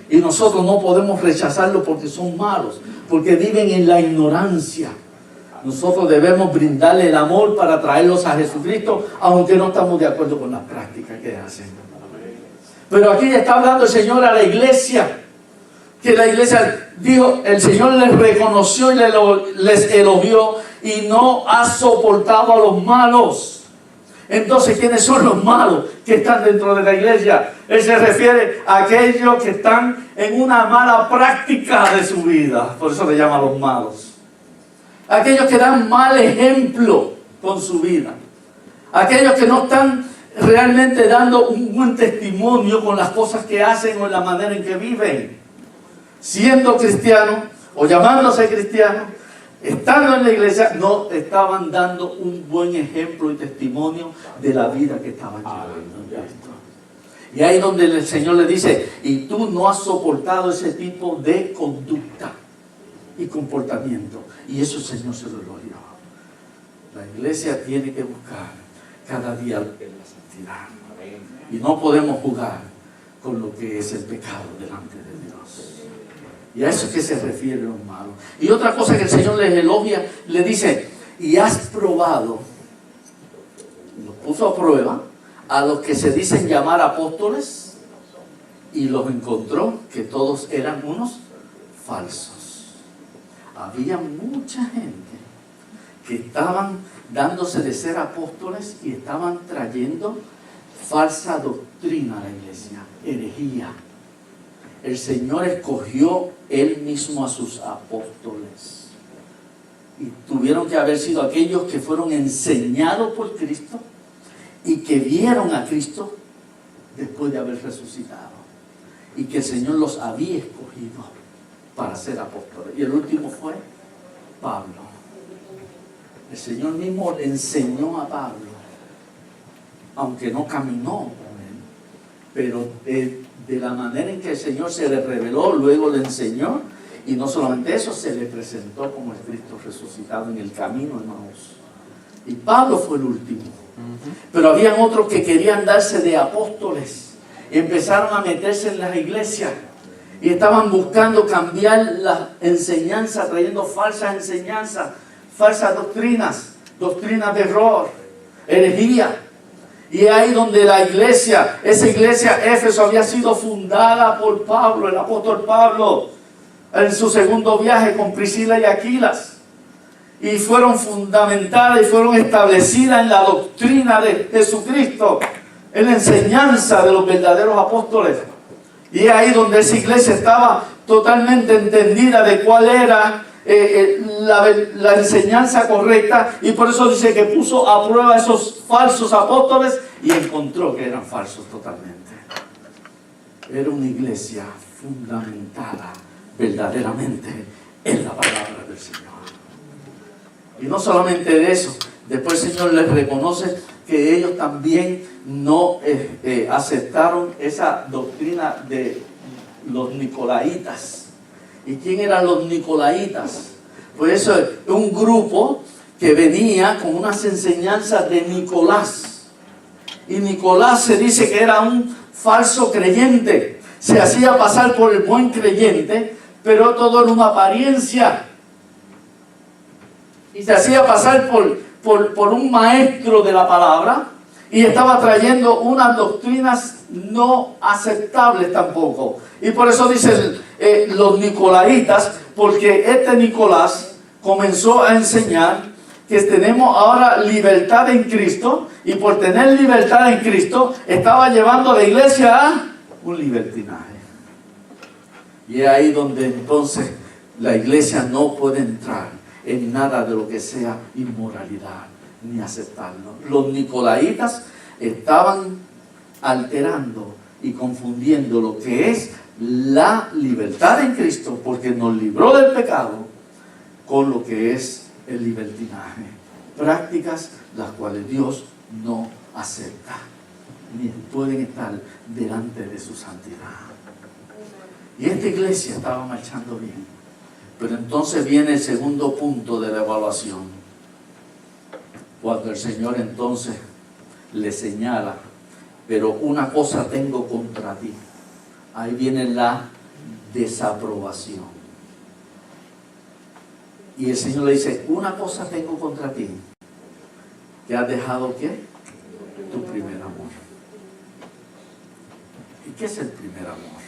Y nosotros no podemos rechazarlos porque son malos, porque viven en la ignorancia. Nosotros debemos brindarle el amor para traerlos a Jesucristo, aunque no estamos de acuerdo con las prácticas que hacen. Pero aquí está hablando el Señor a la iglesia, que la iglesia dijo, el Señor les reconoció y les elogió, y no ha soportado a los malos. Entonces, ¿quiénes son los malos que están dentro de la iglesia? Él se refiere a aquellos que están en una mala práctica de su vida. Por eso le llama a los malos. Aquellos que dan mal ejemplo con su vida. Aquellos que no están realmente dando un buen testimonio con las cosas que hacen o en la manera en que viven. Siendo cristianos o llamándose cristianos, estando en la iglesia, no estaban dando un buen ejemplo y testimonio de la vida que estaban llevando. Y ahí donde el Señor le dice, y tú no has soportado ese tipo de conducta y comportamiento. Y eso el Señor se lo elogió. La iglesia tiene que buscar cada día la santidad. Y no podemos jugar con lo que es el pecado delante de Dios. Y a eso es que se refiere los malos. Y otra cosa que el Señor les elogia, le dice, y has probado, los puso a prueba, a los que se dicen llamar apóstoles, y los encontró que todos eran unos falsos. Había mucha gente que estaban dándose de ser apóstoles y estaban trayendo falsa doctrina a la iglesia, herejía. El Señor escogió Él mismo a sus apóstoles. Y tuvieron que haber sido aquellos que fueron enseñados por Cristo y que vieron a Cristo después de haber resucitado. Y que el Señor los había escogido para ser apóstoles. Y el último fue Pablo. El Señor mismo le enseñó a Pablo, aunque no caminó con él, pero de la manera en que el Señor se le reveló, luego le enseñó, Y no solamente eso, se le presentó como el Cristo resucitado en el camino de Maús. Y Pablo fue el último. Pero habían otros que querían darse de apóstoles y empezaron a meterse en las iglesias y estaban buscando cambiar la enseñanza, trayendo falsas enseñanzas, falsas doctrinas, doctrinas de error, herejía. Y ahí donde la iglesia, esa iglesia Éfeso, había sido fundada por Pablo, el apóstol Pablo, en su segundo viaje con Priscila y Aquilas. Y fueron fundamentadas y fueron establecidas en la doctrina de Jesucristo, en la enseñanza de los verdaderos apóstoles. Y es ahí donde esa iglesia estaba totalmente entendida de cuál era la enseñanza correcta. Y por eso dice que puso a prueba a esos falsos apóstoles y encontró que eran falsos totalmente. Era una iglesia fundamentada verdaderamente en la palabra del Señor. Y no solamente de eso, después el Señor les reconoce que ellos también no aceptaron esa doctrina de los nicolaitas. ¿Y quién eran los nicolaitas? Pues eso es un grupo que venía con unas enseñanzas de Nicolás. Y Nicolás se dice que era un falso creyente. Se hacía pasar por el buen creyente, pero todo era una apariencia. Y se hacía pasar por un maestro de la palabra y estaba trayendo unas doctrinas no aceptables tampoco. Y por eso dicen los nicolaitas, porque este Nicolás comenzó a enseñar que tenemos ahora libertad en Cristo, y por tener libertad en Cristo estaba llevando a la iglesia a un libertinaje. Y es ahí donde entonces la iglesia no puede entrar en nada de lo que sea inmoralidad, ni aceptarlo. Los nicolaitas estaban alterando y confundiendo lo que es la libertad en Cristo, porque nos libró del pecado, con lo que es el libertinaje. Prácticas las cuales Dios no acepta, ni pueden estar delante de su santidad. Y esta iglesia estaba marchando bien. Pero entonces viene el segundo punto de la evaluación. Cuando el Señor entonces le señala, pero una cosa tengo contra ti. Ahí viene la desaprobación. Y el Señor le dice, una cosa tengo contra ti. Que has dejado, ¿qué? Tu primer amor. ¿Y qué es el primer amor?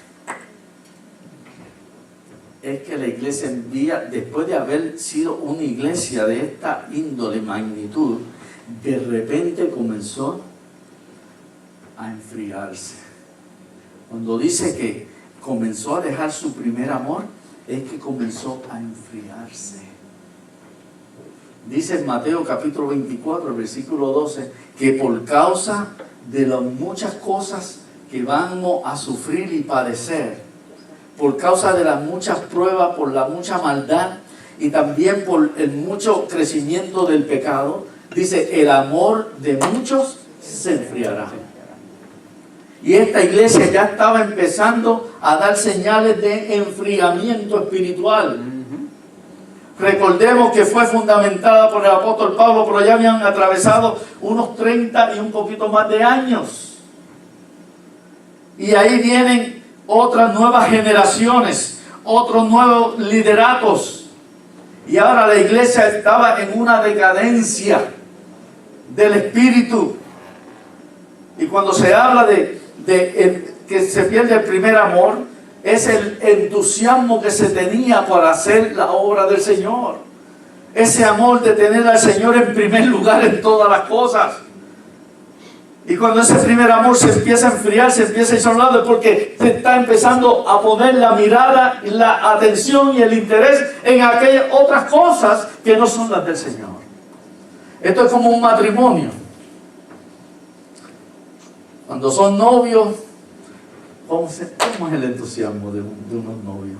Es que la iglesia envía, después de haber sido una iglesia de esta índole, magnitud, de repente comenzó a enfriarse. Cuando dice que comenzó a dejar su primer amor, es que comenzó a enfriarse. Dice en Mateo capítulo 24, versículo 12, que por causa de las muchas cosas que vamos a sufrir y padecer, por causa de las muchas pruebas, por la mucha maldad y también por el mucho crecimiento del pecado, dice, el amor de muchos se enfriará. Y esta iglesia ya estaba empezando a dar señales de enfriamiento espiritual. Recordemos que fue fundamentada por el apóstol Pablo, pero ya habían atravesado unos 30 y un poquito más de años. Y ahí vienen otras nuevas generaciones, otros nuevos lideratos. Y ahora la iglesia estaba en una decadencia del espíritu. Y cuando se habla de que se pierde el primer amor, es el entusiasmo que se tenía para hacer la obra del Señor. Ese amor de tener al Señor en primer lugar en todas las cosas. Y cuando ese primer amor se empieza a enfriar, se empieza a ir a un lado, es porque se está empezando a poner la mirada, la atención y el interés en aquellas otras cosas que no son las del Señor. Esto es como un matrimonio. Cuando son novios, ¿cómo es el entusiasmo de unos novios?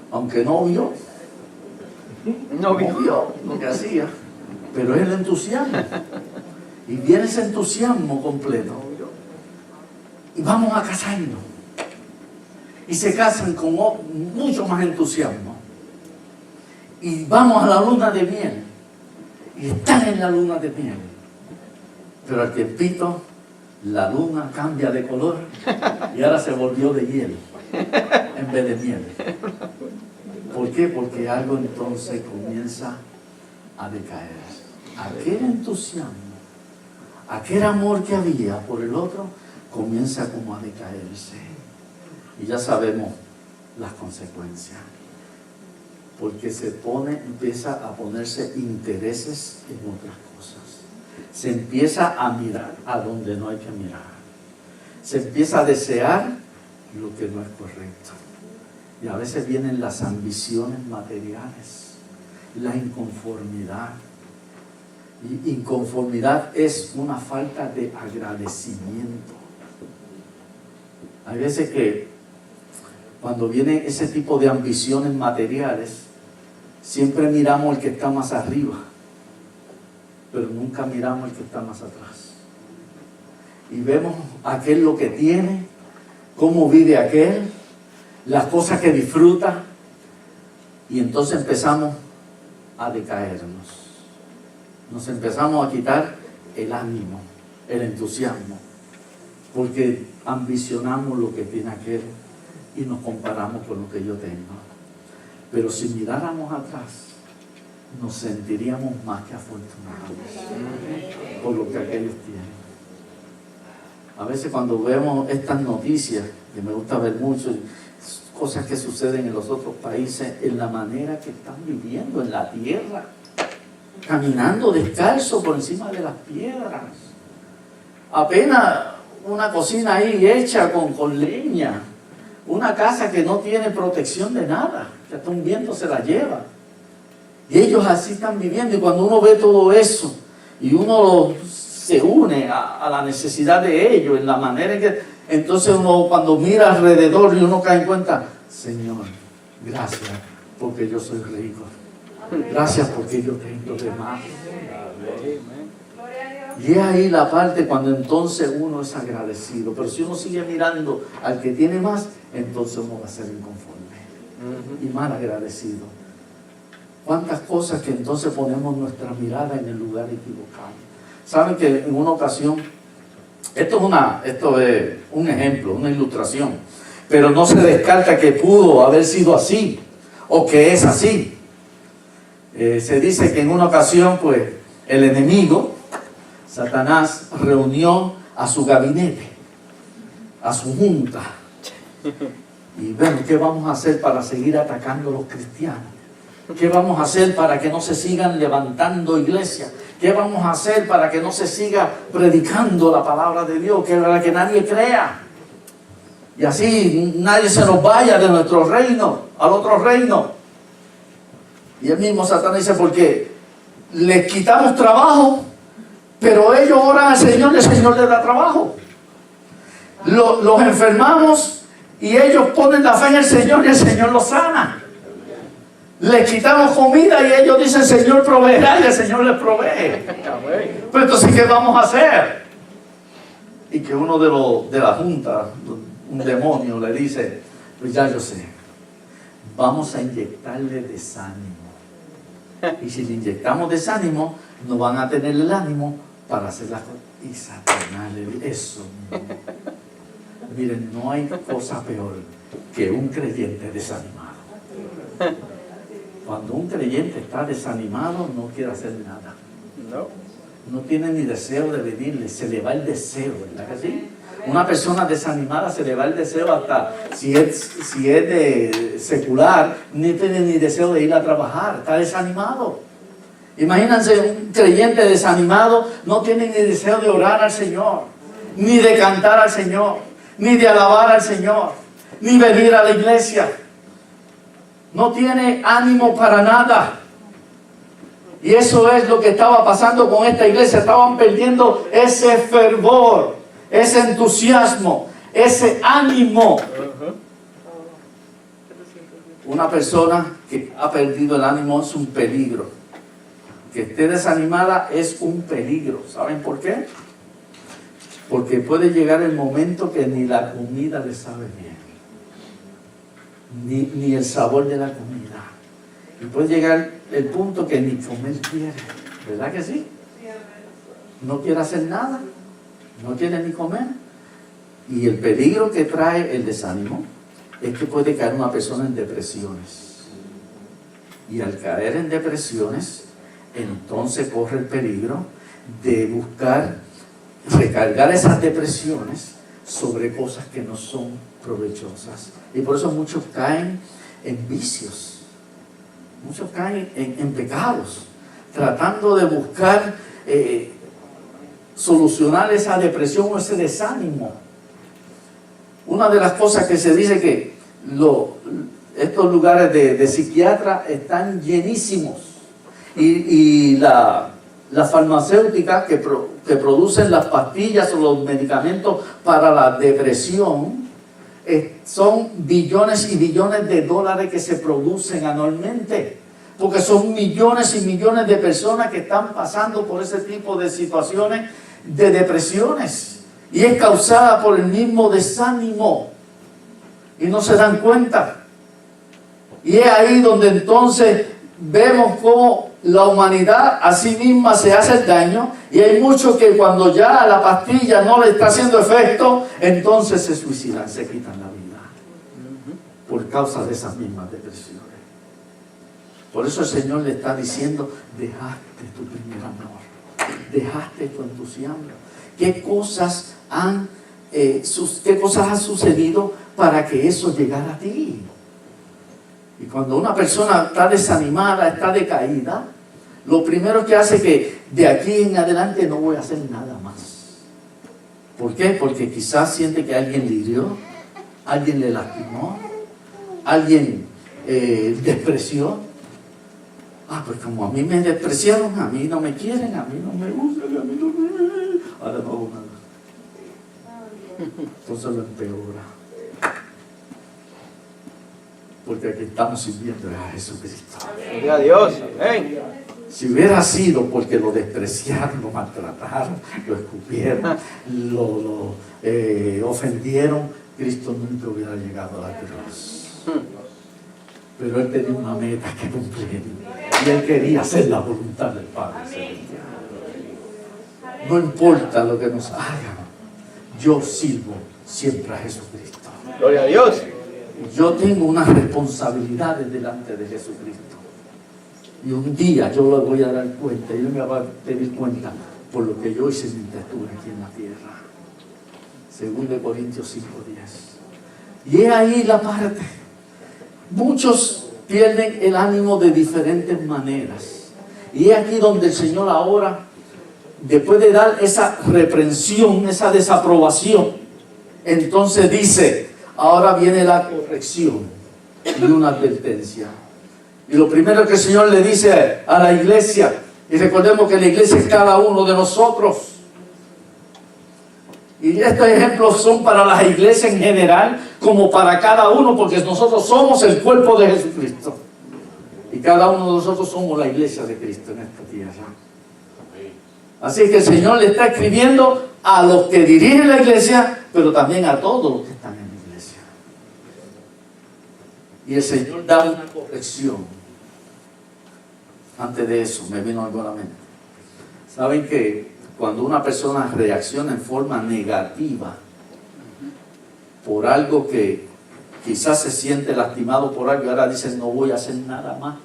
Aunque no vio lo que hacía, pero es el entusiasmo. Y viene ese entusiasmo completo. Y vamos a casarnos. y se casan con mucho más entusiasmo. Y vamos a la luna de miel. Y están en la luna de miel. Pero al tiempito, la luna cambia de color y ahora se volvió de hielo en vez de miel. ¿Por qué? Porque algo entonces comienza a decaer. Aquel entusiasmo, aquel amor que había por el otro, comienza como a decaerse. Y ya sabemos las consecuencias. Porque empieza a ponerse intereses en otras cosas. Se empieza a mirar a donde no hay que mirar. Se empieza a desear lo que no es correcto. Y a veces vienen las ambiciones materiales, la inconformidad. Y inconformidad es una falta de agradecimiento. Hay veces que cuando viene ese tipo de ambiciones materiales, siempre miramos el que está más arriba, pero nunca miramos el que está más atrás. Y vemos aquel lo que tiene, cómo vive aquel, las cosas que disfruta, y entonces empezamos a decaernos. Nos empezamos a quitar el ánimo, el entusiasmo, porque ambicionamos lo que tiene aquel y nos comparamos con lo que yo tengo. Pero si miráramos atrás, nos sentiríamos más que afortunados por lo que aquellos tienen. A veces cuando vemos estas noticias, que me gusta ver mucho, cosas que suceden en los otros países, en la manera que están viviendo en la tierra, caminando descalzo por encima de las piedras, apenas una cocina ahí hecha con leña, una casa que no tiene protección de nada, que hasta un viento se la lleva. Y ellos así están viviendo, y cuando uno ve todo eso, y uno se une a la necesidad de ellos, en la manera en que, entonces uno cuando mira alrededor y uno cae en cuenta, Señor, gracias porque yo soy rico. Gracias porque yo tengo de más. Y es ahí la parte cuando entonces uno es agradecido. Pero si uno sigue mirando al que tiene más, entonces uno va a ser inconforme y mal agradecido. Cuántas cosas que entonces ponemos nuestra mirada en el lugar equivocado. Saben que en una ocasión, esto es un ejemplo, una ilustración, pero no se descarta que pudo haber sido así o que es así. Se dice que en una ocasión, pues, el enemigo, Satanás, reunió a su gabinete, a su junta. Y bueno, ¿qué vamos a hacer para seguir atacando a los cristianos? ¿Qué vamos a hacer para que no se sigan levantando iglesias? ¿Qué vamos a hacer para que no se siga predicando la palabra de Dios? Para que nadie crea. Y así nadie se nos vaya de nuestro reino al otro reino. Y el mismo Satanás dice, porque les quitamos trabajo, pero ellos oran al Señor y el Señor les da trabajo. Los enfermamos y ellos ponen la fe en el Señor y el Señor los sana. Les quitamos comida y ellos dicen, Señor proveerá, y el Señor les provee. Pero entonces, ¿qué vamos a hacer? Y que uno de la junta, un demonio, le dice, pues ya yo sé, vamos a inyectarle desánimo. Y si le inyectamos desánimo, no van a tener el ánimo para hacer las cosas. Y Satanás le dice, eso mismo. Miren, no hay cosa peor que un creyente desanimado. Cuando un creyente está desanimado, no quiere hacer nada. No tiene ni deseo de venirle, se le va el deseo, ¿verdad que sí? Una persona desanimada se le va el deseo hasta, si es de secular, ni tiene ni deseo de ir a trabajar, está desanimado. Imagínense un creyente desanimado, no tiene ni deseo de orar al Señor, ni de cantar al Señor, ni de alabar al Señor, ni venir a la iglesia. No tiene ánimo para nada. Y eso es lo que estaba pasando con esta iglesia. Estaban perdiendo ese fervor, ese entusiasmo, ese ánimo. Una persona que ha perdido el ánimo es un peligro. Que esté desanimada es un peligro. ¿Saben por qué? Porque puede llegar el momento que ni la comida le sabe bien. ni el sabor de la comida. Y puede llegar el punto que ni comer quiere, ¿verdad que sí? No quiere hacer nada, no quiere ni comer. Y el peligro que trae el desánimo es que puede caer una persona en depresiones. Y al caer en depresiones, entonces corre el peligro de buscar recargar esas depresiones sobre cosas que no son provechosas. Y por eso muchos caen en vicios, muchos caen en pecados, tratando de buscar solucionar esa depresión o ese desánimo. Una de las cosas que se dice que estos lugares de psiquiatras están llenísimos, y las farmacéuticas que producen las pastillas o los medicamentos para la depresión son billones y billones de dólares que se producen anualmente, porque son millones y millones de personas que están pasando por ese tipo de situaciones de depresiones, y es causada por el mismo desánimo y no se dan cuenta. Y es ahí donde entonces vemos cómo la humanidad a sí misma se hace el daño, y hay muchos que cuando ya la pastilla no le está haciendo efecto, entonces se suicidan, se quitan la vida por causa de esas mismas depresiones. Por eso el Señor le está diciendo: dejaste tu primer amor, dejaste tu entusiasmo. ¿Qué cosas han sucedido para que eso llegara a ti? Y cuando una persona está desanimada, está decaída, lo primero que hace es que de aquí en adelante no voy a hacer nada más. ¿Por qué? Porque quizás siente que alguien le hirió, alguien le lastimó, alguien despreció. Pues como a mí me despreciaron, a mí no me quieren, a mí no me gustan, a mí no me... Ahora no hago nada. Entonces lo empeora. Porque aquí estamos sirviendo a Jesucristo. Gloria a Dios. Amén. Si hubiera sido porque lo despreciaron, lo maltrataron, lo escupieron, lo ofendieron, Cristo nunca hubiera llegado a la cruz. Pero Él tenía una meta que cumplir, y Él quería hacer la voluntad del Padre Celestial. No importa lo que nos hagan, yo sirvo siempre a Jesucristo. Gloria a Dios. Yo tengo unas responsabilidades delante de Jesucristo, y un día yo le voy a dar cuenta, y Él me va a pedir cuenta por lo que yo hice mientras estuve aquí en la tierra. 2 Corintios 5:10. Y es ahí la parte. Muchos pierden el ánimo de diferentes maneras, y es aquí donde el Señor ahora, después de dar esa reprensión, esa desaprobación, entonces dice: ahora viene la corrección y una advertencia. Y lo primero que el Señor le dice a la iglesia, y recordemos que la iglesia es cada uno de nosotros, y estos ejemplos son para las iglesias en general como para cada uno, porque nosotros somos el cuerpo de Jesucristo, y cada uno de nosotros somos la iglesia de Cristo en esta tierra. Así que el Señor le está escribiendo a los que dirigen la iglesia, pero también a todos los que están en la iglesia. Y el Señor da una corrección. Antes de eso me vino algo a la mente. ¿Saben que cuando una persona reacciona en forma negativa por algo que quizás se siente lastimado por algo y ahora dice: no voy a hacer nada más,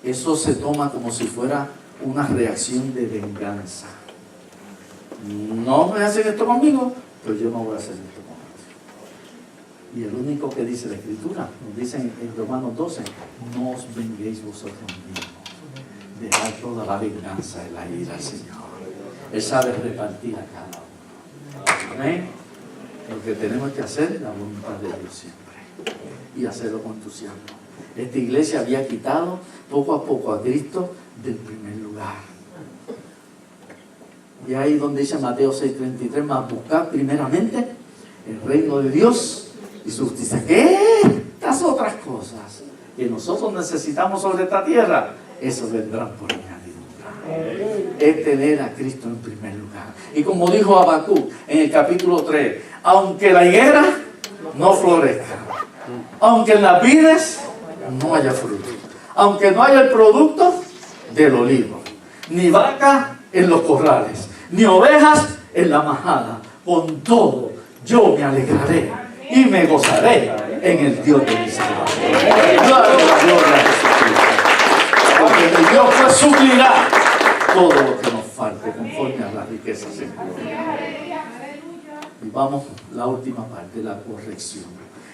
eso se toma como si fuera una reacción de venganza? No me hacen esto conmigo, pues yo no voy a hacer esto con otro. Y el único que dice la Escritura, nos dice en Romanos 12: no os venguéis vosotros mismos, dejad toda la venganza y la ira al Señor. Él sabe repartir a cada uno. ¿Amén? Lo que tenemos que hacer es la voluntad de Dios siempre, y hacerlo con entusiasmo. Esta iglesia había quitado poco a poco a Cristo del primer lugar. Y ahí donde dice Mateo 6:33: más buscar primeramente el reino de Dios y su justicia, que estas otras cosas que nosotros necesitamos sobre esta tierra, eso vendrán por añadidura. Es tener a Cristo en primer lugar. Y como dijo Habacuc en el capítulo 3: aunque la higuera no florezca, Aunque en las vides no haya fruto. Aunque no haya el producto del olivo. Ni vaca en los corrales. Ni ovejas en la majada. Con todo yo me alegraré y me gozaré en el Dios de mi salvación. Gloria a Jesucristo. Porque mi Dios pues suplirá todo lo que nos falte conforme a las riquezas en gloria. Y vamos, la última parte, la corrección.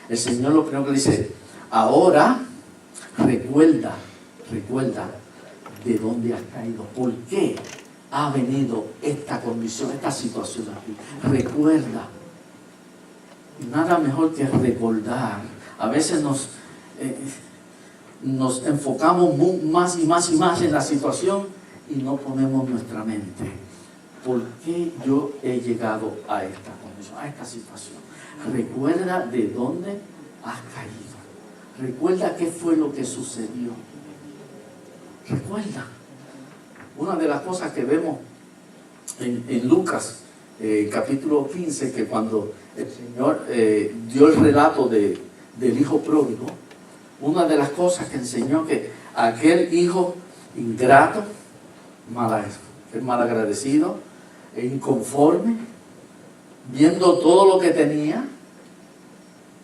El Señor lo primero que dice, ahora recuerda de dónde has caído, por qué ha venido esta condición, esta situación aquí. Recuerda. Nada mejor que recordar. A veces nos enfocamos más y más en la situación y no ponemos nuestra mente. ¿Por qué yo he llegado a esta condición, a esta situación? Recuerda de dónde has caído. Recuerda qué fue lo que sucedió. Recuerda. Una de las cosas que vemos en Lucas, capítulo 15, que cuando el Señor dio el relato del hijo pródigo, una de las cosas que enseñó que aquel hijo ingrato, malagradecido e inconforme, viendo todo lo que tenía,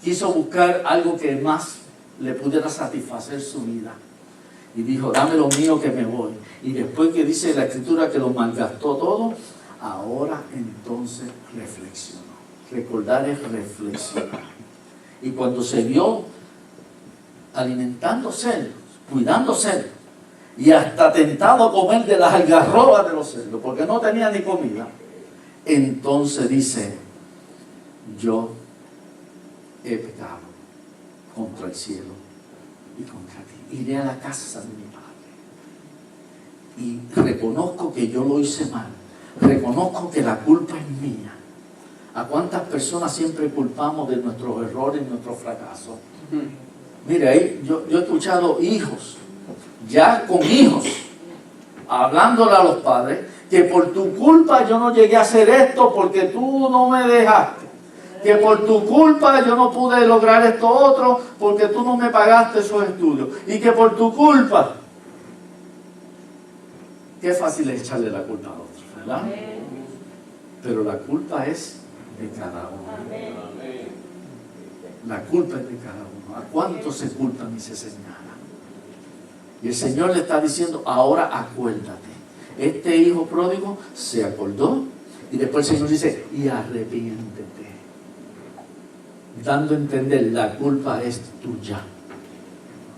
quiso buscar algo que más le pudiera satisfacer su vida. Y dijo, dame lo mío que me voy. Y después que dice la Escritura que lo malgastó todo, ahora entonces reflexionó. Recordar es reflexionar. Y cuando se vio alimentándose, cuidándose, y hasta tentado a comer de las algarrobas de los cerdos, porque no tenía ni comida, entonces dice, yo he pecado contra el cielo y contra ti. Iré a la casa de mi padre y reconozco que yo lo hice mal. Reconozco que la culpa es mía. ¿A cuántas personas siempre culpamos de nuestros errores y nuestros fracasos? Mire, ahí yo he escuchado hijos, ya con hijos, hablándole a los padres, que por tu culpa yo no llegué a hacer esto porque tú no me dejaste. Que por tu culpa yo no pude lograr esto otro porque tú no me pagaste esos estudios. Y que por tu culpa... Qué fácil es echarle la culpa a otros, ¿verdad? Pero la culpa es de cada uno. La culpa es de cada uno. ¿A cuánto se culpan y se señalan? Y el Señor le está diciendo, ahora acuérdate. Este hijo pródigo se acordó y después el Señor dice, y arrepiéntete. Dando a entender, la culpa es tuya.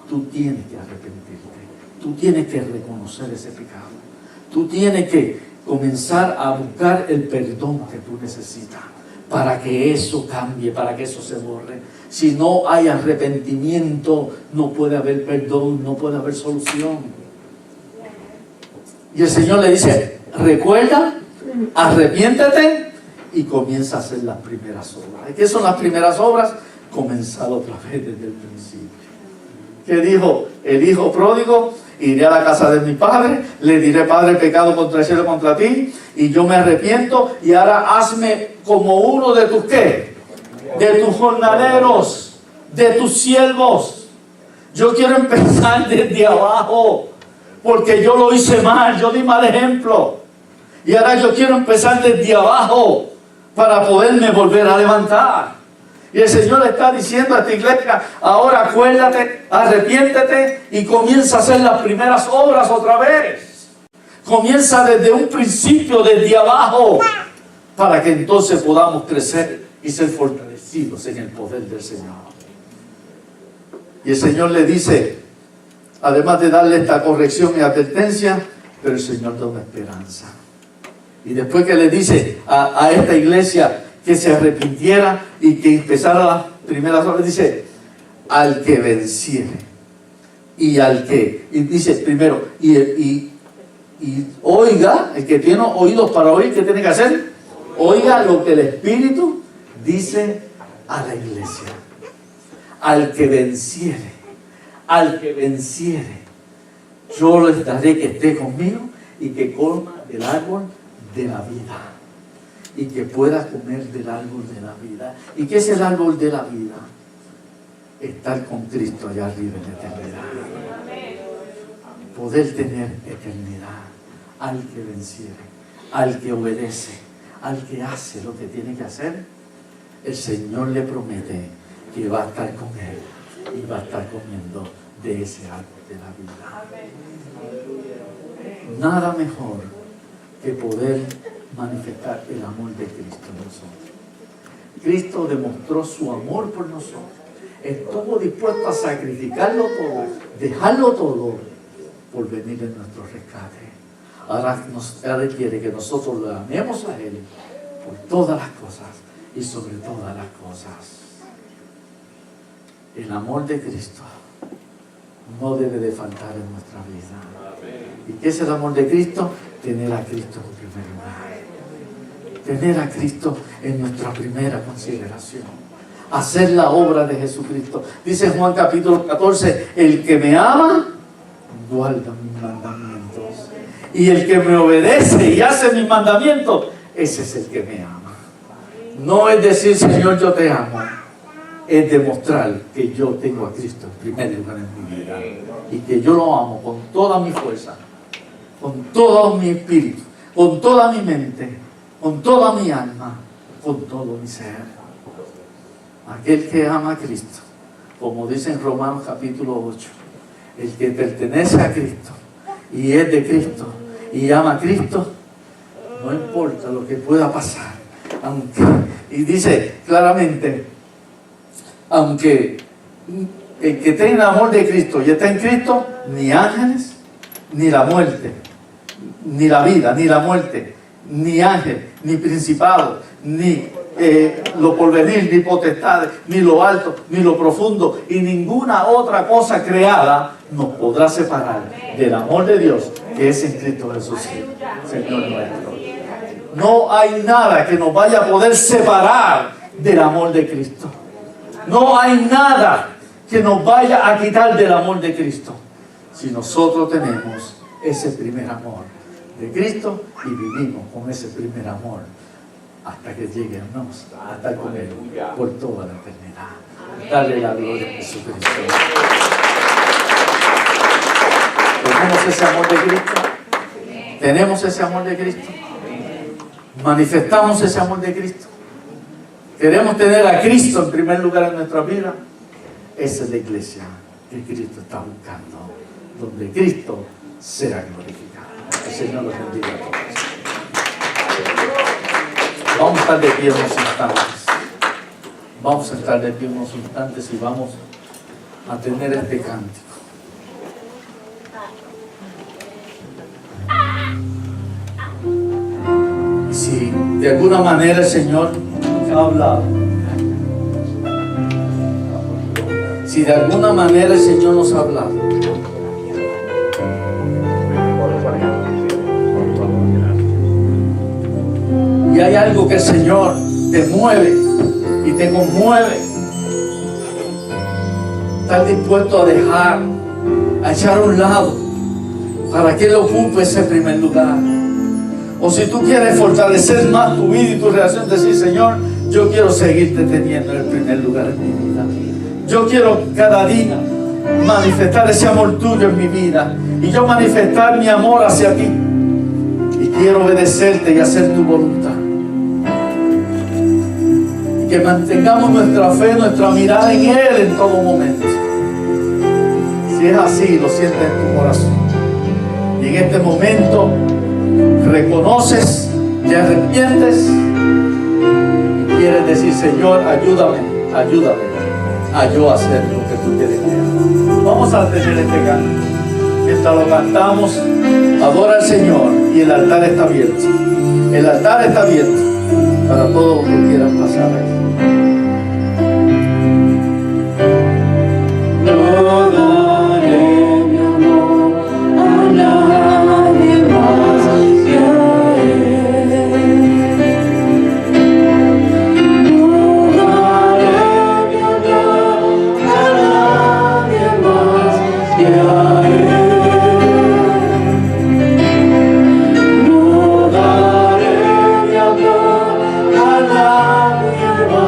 Tú tienes que arrepentirte. Tú tienes que reconocer ese pecado. Tú tienes que comenzar a buscar el perdón que tú necesitas para que eso cambie, para que eso se borre. Si no hay arrepentimiento, no puede haber perdón, no puede haber solución. Y el Señor le dice, recuerda, arrepiéntete y comienza a hacer las primeras obras. ¿Y qué son las primeras obras? Comenzar otra vez desde el principio. ¿Qué dijo el hijo pródigo? Iré a la casa de mi padre, le diré, Padre, pecado contra el cielo, contra ti, y yo me arrepiento, y ahora hazme como uno de tus, ¿qué? De tus jornaleros, de tus siervos. Yo quiero empezar desde abajo, porque yo lo hice mal, yo di mal ejemplo. Y ahora yo quiero empezar desde abajo, para poderme volver a levantar. Y el Señor le está diciendo a esta iglesia, ahora acuérdate, arrepiéntete y comienza a hacer las primeras obras otra vez. Comienza desde un principio, desde abajo, para que entonces podamos crecer y ser fortalecidos en el poder del Señor. Y el Señor le dice, además de darle esta corrección y advertencia, pero el Señor da una esperanza. Y después que le dice a esta iglesia que se arrepintiera y que empezara las primeras obras, dice, al que venciere. Y al que, y dice primero, y oiga, el que tiene oídos para oír, ¿qué tiene que hacer? Oiga lo que el Espíritu dice a la iglesia. Al que venciere, yo les daré que esté conmigo y que coma del árbol de la vida. Y que pueda comer del árbol de la vida. ¿Y qué es el árbol de la vida? estar con Cristo allá arriba en la eternidad. Poder tener eternidad al que venciere, al que obedece, al que hace lo que tiene que hacer. El Señor le promete que va a estar con él y va a estar comiendo de ese árbol de la vida. Nada mejor que poder manifestar el amor de Cristo en nosotros. Cristo demostró su amor por nosotros. Estuvo dispuesto a sacrificarlo todo, dejarlo todo, por venir en nuestro rescate. Ahora quiere que nosotros lo amemos a Él por todas las cosas y sobre todas las cosas. El amor de Cristo no debe de faltar en nuestra vida. ¿Y qué es el amor de Cristo? Tener a Cristo en primer lugar. Tener a Cristo en nuestra primera consideración. Hacer la obra de Jesucristo. Dice Juan capítulo 14, el que me ama, guarda mis mandamientos. Y el que me obedece y hace mis mandamientos, ese es el que me ama. No es decir, Señor, yo te amo. Es demostrar que yo tengo a Cristo en primer lugar en mi vida. Y que yo lo amo con toda mi fuerza, con todo mi espíritu, con toda mi mente, con toda mi alma, con todo mi ser. Aquel que ama a Cristo, como dice en Romanos capítulo 8, el que pertenece a Cristo y es de Cristo y ama a Cristo, no importa lo que pueda pasar, y dice claramente, aunque el que tenga amor de Cristo y está en Cristo, ni ángeles, ni la muerte, ni la vida, ni la muerte, ni ángel, ni principado, ni lo porvenir, ni potestades, ni lo alto, ni lo profundo, y ninguna otra cosa creada nos podrá separar del amor de Dios que es en Cristo Jesús, Señor nuestro. No hay nada que nos vaya a poder separar del amor de Cristo. No hay nada que nos vaya a quitar del amor de Cristo. Si nosotros tenemos ese primer amor de Cristo y vivimos con ese primer amor hasta que lleguemos a estar con Él por toda la eternidad. Dale la gloria a Jesucristo. ¿Tenemos ese amor de Cristo? ¿Tenemos ese amor de Cristo? ¿Manifestamos ese amor de Cristo? ¿Queremos tener a Cristo en primer lugar en nuestra vida? Esa es la iglesia que Cristo está buscando, donde Cristo sea glorificado. El Señor los bendiga a todos. Vamos a estar de pie unos instantes. Vamos a estar de pie unos instantes y vamos a tener este cántico. Y si de alguna manera el Señor ha hablado, si de alguna manera el Señor nos ha hablado, y hay algo que el Señor te mueve y te conmueve, estás dispuesto a dejar, a echar a un lado para que Él ocupe ese primer lugar. O si tú quieres fortalecer más tu vida y tu relación, decir, Señor, yo quiero seguirte teniendo en el primer lugar en mi vida. Yo quiero cada día manifestar ese amor tuyo en mi vida y yo manifestar mi amor hacia ti. Y quiero obedecerte y hacer tu voluntad. Y que mantengamos nuestra fe, nuestra mirada en Él en todo momento. Si es así, lo sientes en tu corazón. Y en este momento reconoces, te arrepientes y quieres decir, Señor, ayúdame a yo hacer lo que tú quieres que haga. Vamos a tener este canto. Mientras lo cantamos, adora al Señor y el altar está abierto. El altar está abierto para todos los que quieran pasar aquí. No daré mi amor a nadie más que a Él. No daré mi amor a nadie más que a Él. No daré mi amor a nadie más.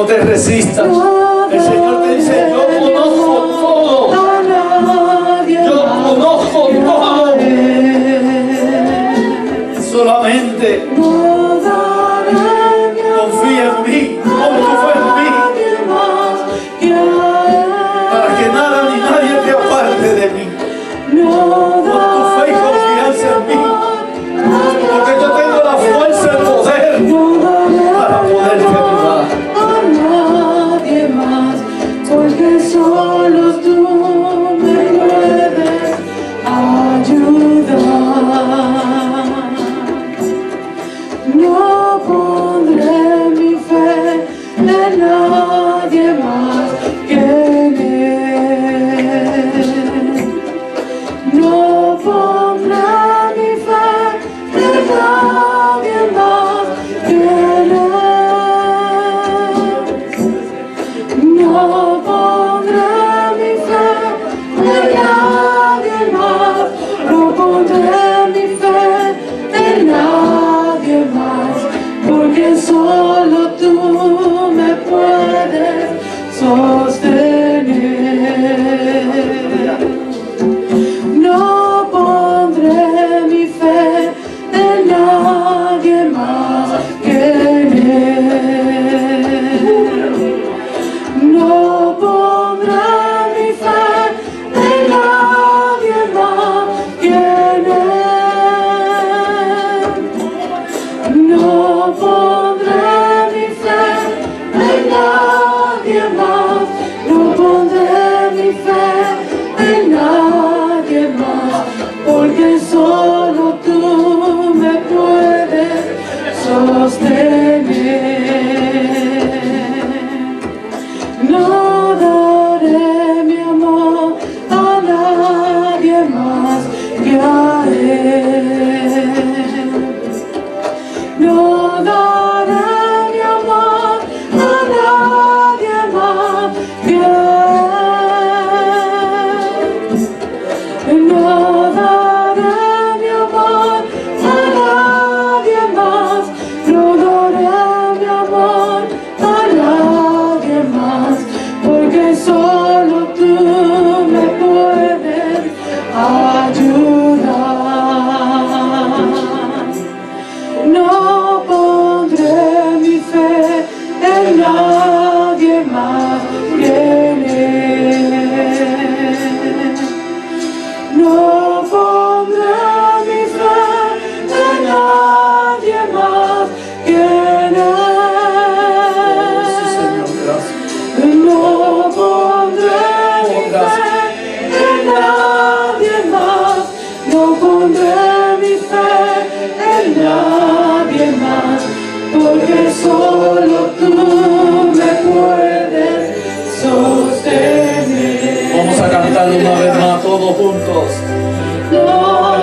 No te resistas. El Señor te dice, yo conozco todo. Yo conozco todo. Solamente confía en mí, como tu fe en mí, para que nada ni nadie te aparte de mí. Con tu fe y confianza en mí, porque yo tengo la fuerza, el poder para poderte ayudar. Nadie más, porque solo tú me puedes ayudar. No pondré mi fe en nadie más que en Él. No pondré mi fe en nadie más que en Él. No pondré mi fe en nadie más. No pondré mi fe en nadie más, porque solo tú me puedes sostener. No pondré mi fe en nadie más que en Él. No pondré mi fe en nadie más que en Él. No pondré mi fe en nadie más. No pondré mi fe en nadie más, porque solo tú me puedes sostener. No daré mi amor a nadie más que a Él. No daré mi amor a nadie más que a Él. No daré mi amor a nadie más. No daré mi amor a nadie más, porque solo tú me puedes ayudar. No pondré mi fe en nadie más que en Él. No pondré mi fe en nadie más que en Él. Sí, Señor, gracias. No pondré mi fe en nadie más. No pondré mi fe en nadie más, porque solo tú me puedes sostener. Vamos a cantarlo una vez más todos juntos. No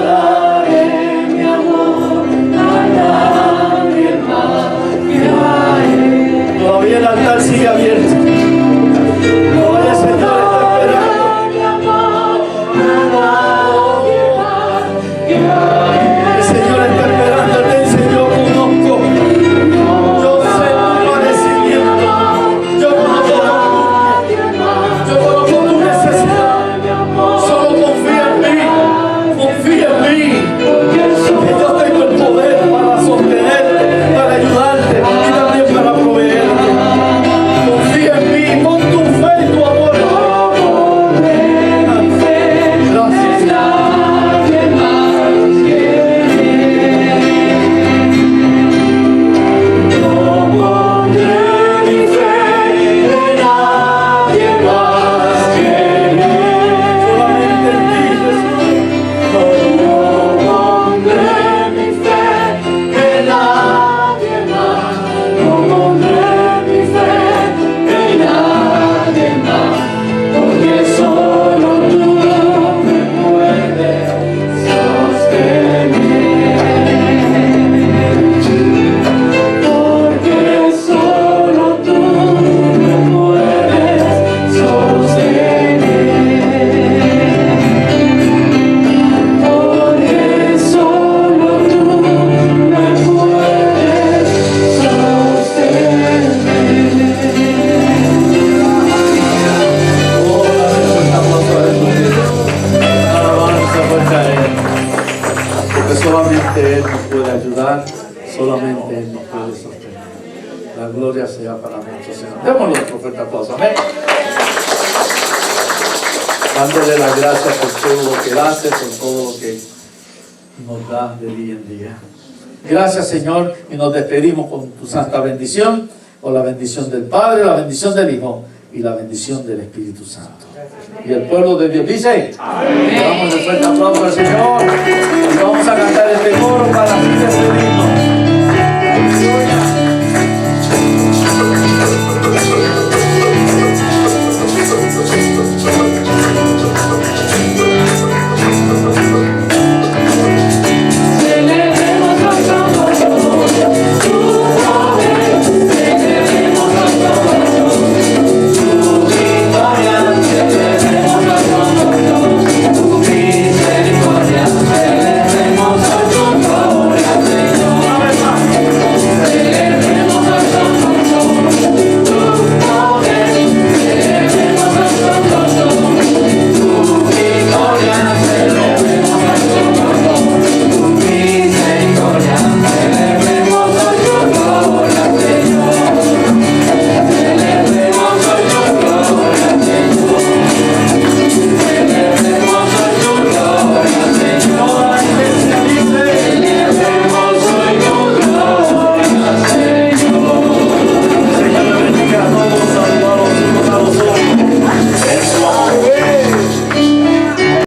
daré mi amor a nadie más que a Él. Todavía el altar sigue abierto. Todavía el Señor está esperando. Mi amor a nadie más que a El Señor está esperando. Él te dice, yo conozco. Yo sé tu padecimiento. Yo conozco tu angustia. Yo conozco tu necesidad. Solo confía en mí. Confía nuestro Señor. Démosle otro fuerte aplauso. Amén. Dándole las gracias por todo lo que Él hace, por todo lo que nos da de día en día. Gracias, Señor, y nos despedimos con tu santa bendición, con la bendición del Padre, la bendición del Hijo y la bendición del Espíritu Santo. Y el pueblo de Dios dice: amén. Le damos un fuerte aplauso al Señor y vamos a cantar este coro para así despedirnos.